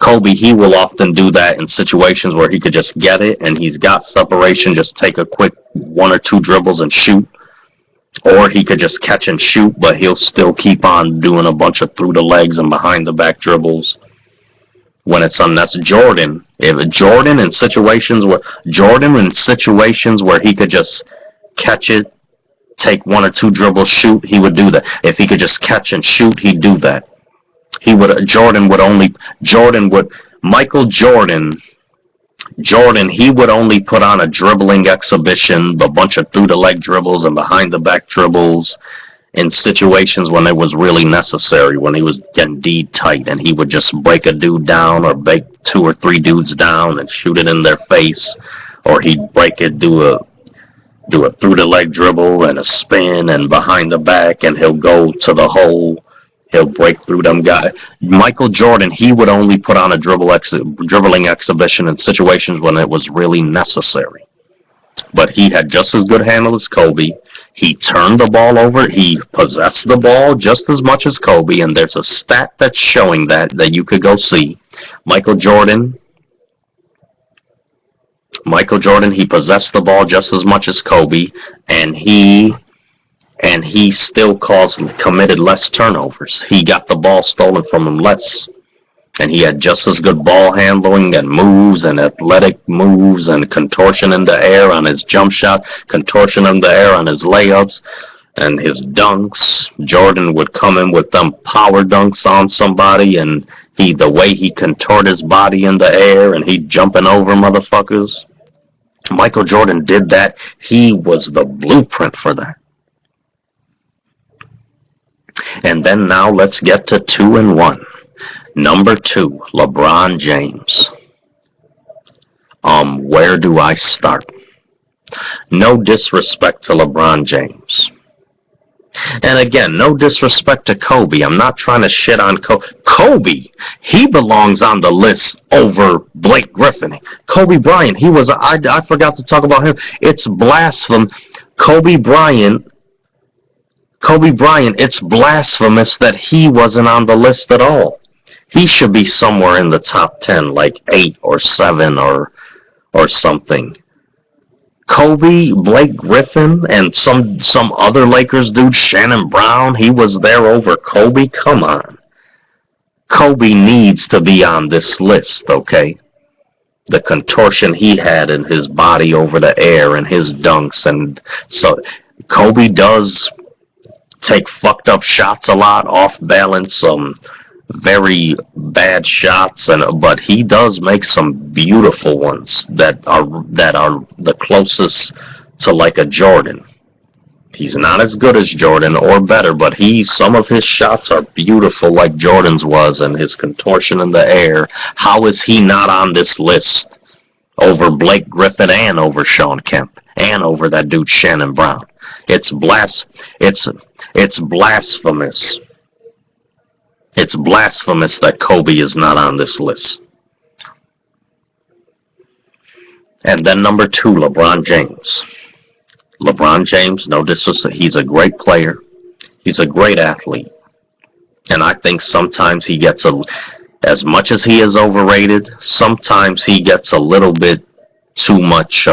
Kobe, he will often do that in situations where he could just get it and he's got separation, just take a quick 1 or 2 dribbles and shoot. Or he could just catch and shoot, but he'll still keep on doing a bunch of through the legs and behind the back dribbles when it's unnecessary. Jordan in situations where he could just catch it, take 1 or 2 dribbles, shoot, he would do that. If he could just catch and shoot, he'd do that. Jordan, he would only put on a dribbling exhibition, a bunch of through the leg dribbles and behind the back dribbles in situations when it was really necessary, when he was indeed tight, and he would just break a dude down or break 2 or 3 dudes down and shoot it in their face, or he'd break it, do a through the leg dribble and a spin and behind the back, and he'll go to the hole. He'll break through them guys. Michael Jordan, he would only put on a dribbling exhibition in situations when it was really necessary. But he had just as good handle as Kobe. He turned the ball over. He possessed the ball just as much as Kobe. And there's a stat that's showing that you could go see. Michael Jordan, he possessed the ball just as much as Kobe. And he still committed less turnovers. He got the ball stolen from him less. And he had just as good ball handling and moves and athletic moves and contortion in the air on his jump shot, contortion in the air on his layups and his dunks. Jordan would come in with them power dunks on somebody, and the way he contorted his body in the air and he jumping over motherfuckers. Michael Jordan did that. He was the blueprint for that. And then now let's get to 2 and 1. Number 2, LeBron James. Where do I start? No disrespect to LeBron James. And again, no disrespect to Kobe. I'm not trying to shit on Kobe. He belongs on the list over Blake Griffin. Kobe Bryant, I forgot to talk about him. It's blasphemous. Kobe Bryant, it's blasphemous that he wasn't on the list at all. He should be somewhere in the top 10, like 8 or 7 or something. Kobe, Blake Griffin, and some other Lakers dude, Shannon Brown, he was there over Kobe? Come on. Kobe needs to be on this list, okay? The contortion he had in his body over the air and his dunks. And so Kobe does take fucked up shots a lot, off balance, very bad shots, but he does make some beautiful ones that are the closest to like a Jordan. He's not as good as Jordan or better, but some of his shots are beautiful like Jordan's was, and his contortion in the air. How is he not on this list over Blake Griffin and over Shawn Kemp and over that dude Shannon Brown? It's blasphemous. It's blasphemous that Kobe is not on this list. And then number 2, LeBron James. LeBron James, no disrespect, he's a great player. He's a great athlete. And I think sometimes he gets as much as he is overrated, sometimes he gets a little bit too much,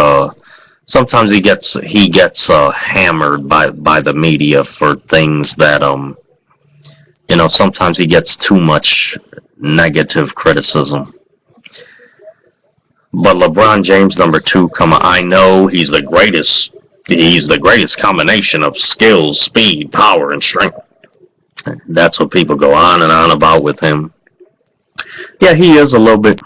sometimes he gets hammered by the media for things that, sometimes he gets too much negative criticism. But LeBron James, number 2, I know he's the greatest. He's the greatest combination of skills, speed, power, and strength. That's what people go on and on about with him. Yeah, he is a little bit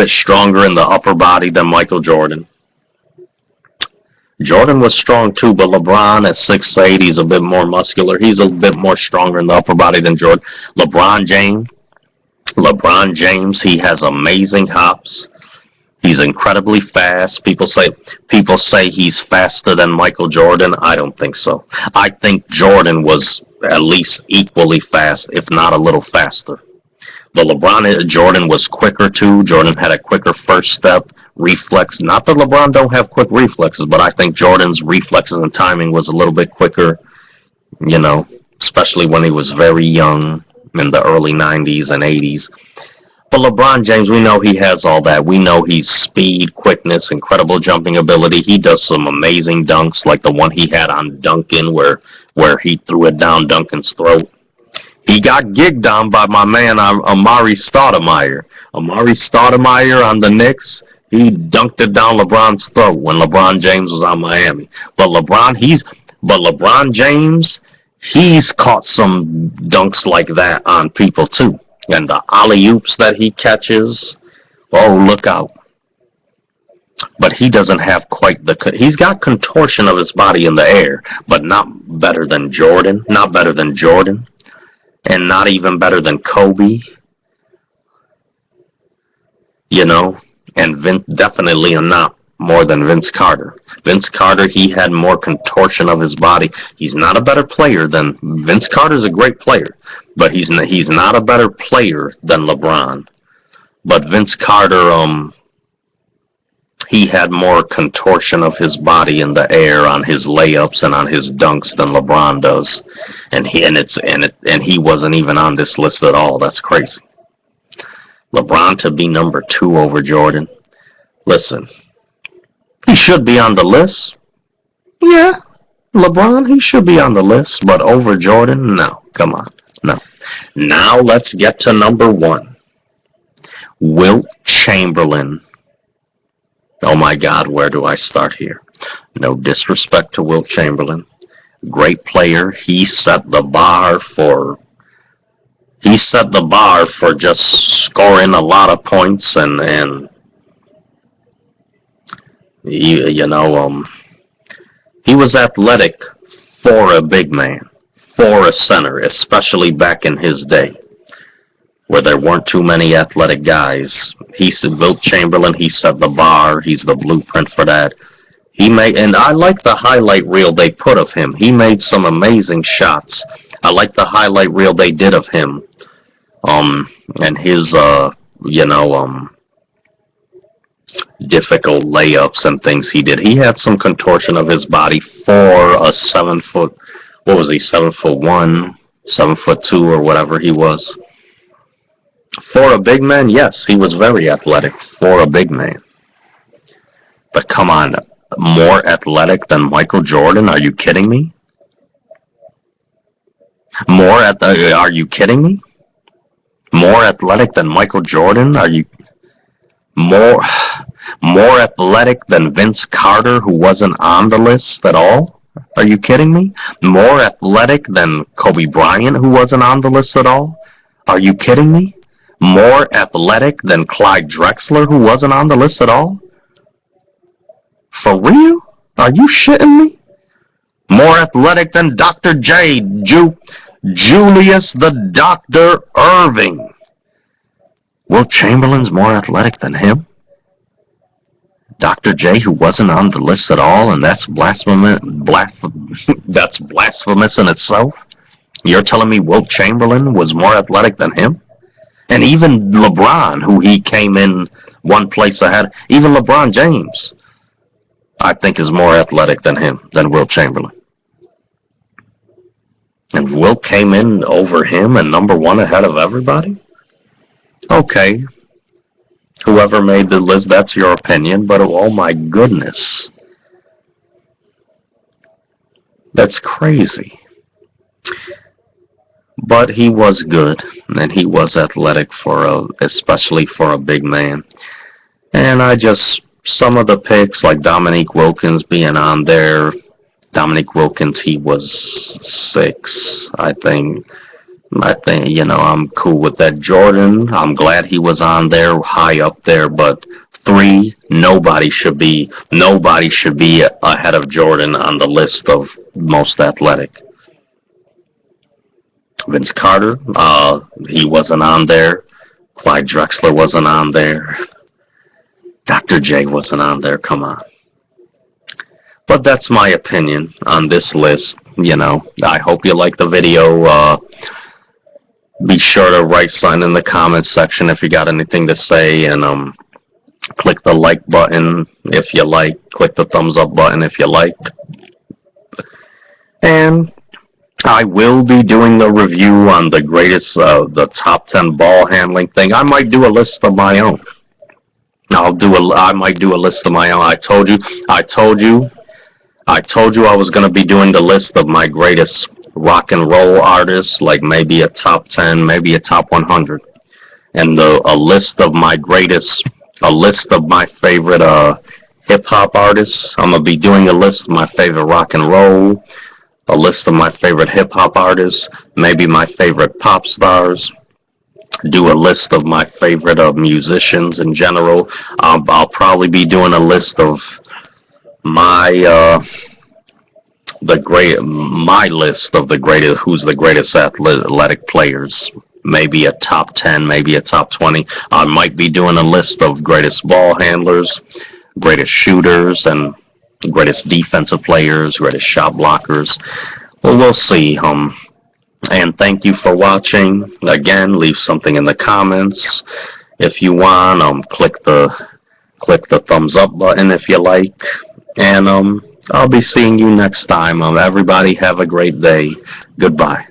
stronger in the upper body than Michael Jordan. Jordan was strong too, but LeBron at 6'8", he's a bit more muscular. He's a bit more stronger in the upper body than Jordan. LeBron James, he has amazing hops. He's incredibly fast. People say he's faster than Michael Jordan. I don't think so. I think Jordan was at least equally fast, if not a little faster. But Jordan was quicker too. Jordan had a quicker first step. Reflex. Not that LeBron don't have quick reflexes, but I think Jordan's reflexes and timing was a little bit quicker, especially when he was very young. in the early 90s and 80s. But LeBron James, we know he has all that. We know he's speed, quickness, incredible jumping ability. He does some amazing dunks, like the one he had on Duncan, where he threw it down Duncan's throat. He got gigged on by my man Amari Stoudemire. Amari Stoudemire on the Knicks, he dunked it down LeBron's throat when LeBron James was on Miami. But LeBron James, he's caught some dunks like that on people too. And the alley-oops that he catches, oh, look out. But he doesn't have quite he's got contortion of his body in the air, but not better than Jordan, and not even better than Kobe, and Vince, definitely not more than Vince Carter. Vince Carter, he had more contortion of his body. He's not a better player than Vince Carter's a great player, but he's not a better player than LeBron. But Vince Carter, he had more contortion of his body in the air on his layups and on his dunks than LeBron does, and he wasn't even on this list at all. That's crazy. LeBron to be number 2 over Jordan. Listen, he should be on the list. Yeah, LeBron, he should be on the list, but over Jordan, no. Come on, no. Now let's get to number 1. Wilt Chamberlain. Oh my God, where do I start here? No disrespect to Wilt Chamberlain. Great player. He set the bar for just scoring a lot of points and he was athletic for a big man, for a center, especially back in his day, where there weren't too many athletic guys. Wilt Chamberlain, he set the bar. He's the blueprint for that. And I like the highlight reel they put of him. He made some amazing shots. I like the highlight reel they did of him. And his, difficult layups and things he did. He had some contortion of his body for a 7 foot, 7'1", 7'2", or whatever he was. For a big man, yes, he was very athletic for a big man. But come on, more athletic than Michael Jordan? Are you kidding me? Are you kidding me? More athletic than Michael Jordan? Are you more athletic than Vince Carter, who wasn't on the list at all? Are you kidding me? More athletic than Kobe Bryant, who wasn't on the list at all? Are you kidding me? More athletic than Clyde Drexler, who wasn't on the list at all? For real? Are you shitting me? More athletic than Dr. J. Julius the Dr. Irving. Wilt Chamberlain's more athletic than him? Dr. J, who wasn't on the list at all, and that's blasphemous in itself? You're telling me Wilt Chamberlain was more athletic than him? And even LeBron, who he came in one place ahead, even LeBron James, I think is more athletic than him, than Wilt Chamberlain. And Wilt came in over him and number 1 ahead of everybody? Okay. Whoever made the list, that's your opinion, but oh my goodness. That's crazy. But he was good, and he was athletic especially for a big man. And some of the picks, like Dominique Wilkins being on there. Dominique Wilkins, he was 6, I think, I'm cool with that. Jordan, I'm glad he was on there, high up there, but 3, nobody should be ahead of Jordan on the list of most athletic. Vince Carter, he wasn't on there. Clyde Drexler wasn't on there. Dr. J wasn't on there, come on. But that's my opinion on this list. I hope you like the video. Be sure to write something in the comments section if you got anything to say, and click the like button if you like. Click the thumbs up button if you like. And I will be doing the review on the greatest, the top 10 ball handling thing. I might do a list of my own. I might do a list of my own. I told you I was going to be doing the list of my greatest rock and roll artists, like maybe a top 10, maybe a top 100. And a list of my favorite, hip hop artists. I'm going to be doing a list of my favorite rock and roll, a list of my favorite hip hop artists, maybe my favorite pop stars, do a list of my favorite musicians in general. I'll probably be doing a list of my my list of the greatest, who's the greatest athletic players. Maybe a top 10, maybe a top 20. I might be doing a list of greatest ball handlers, greatest shooters, and greatest defensive players, greatest shot blockers. Well, we'll see. And thank you for watching. Again, leave something in the comments if you want. Click the thumbs up button if you like. And I'll be seeing you next time. Everybody have a great day. Goodbye.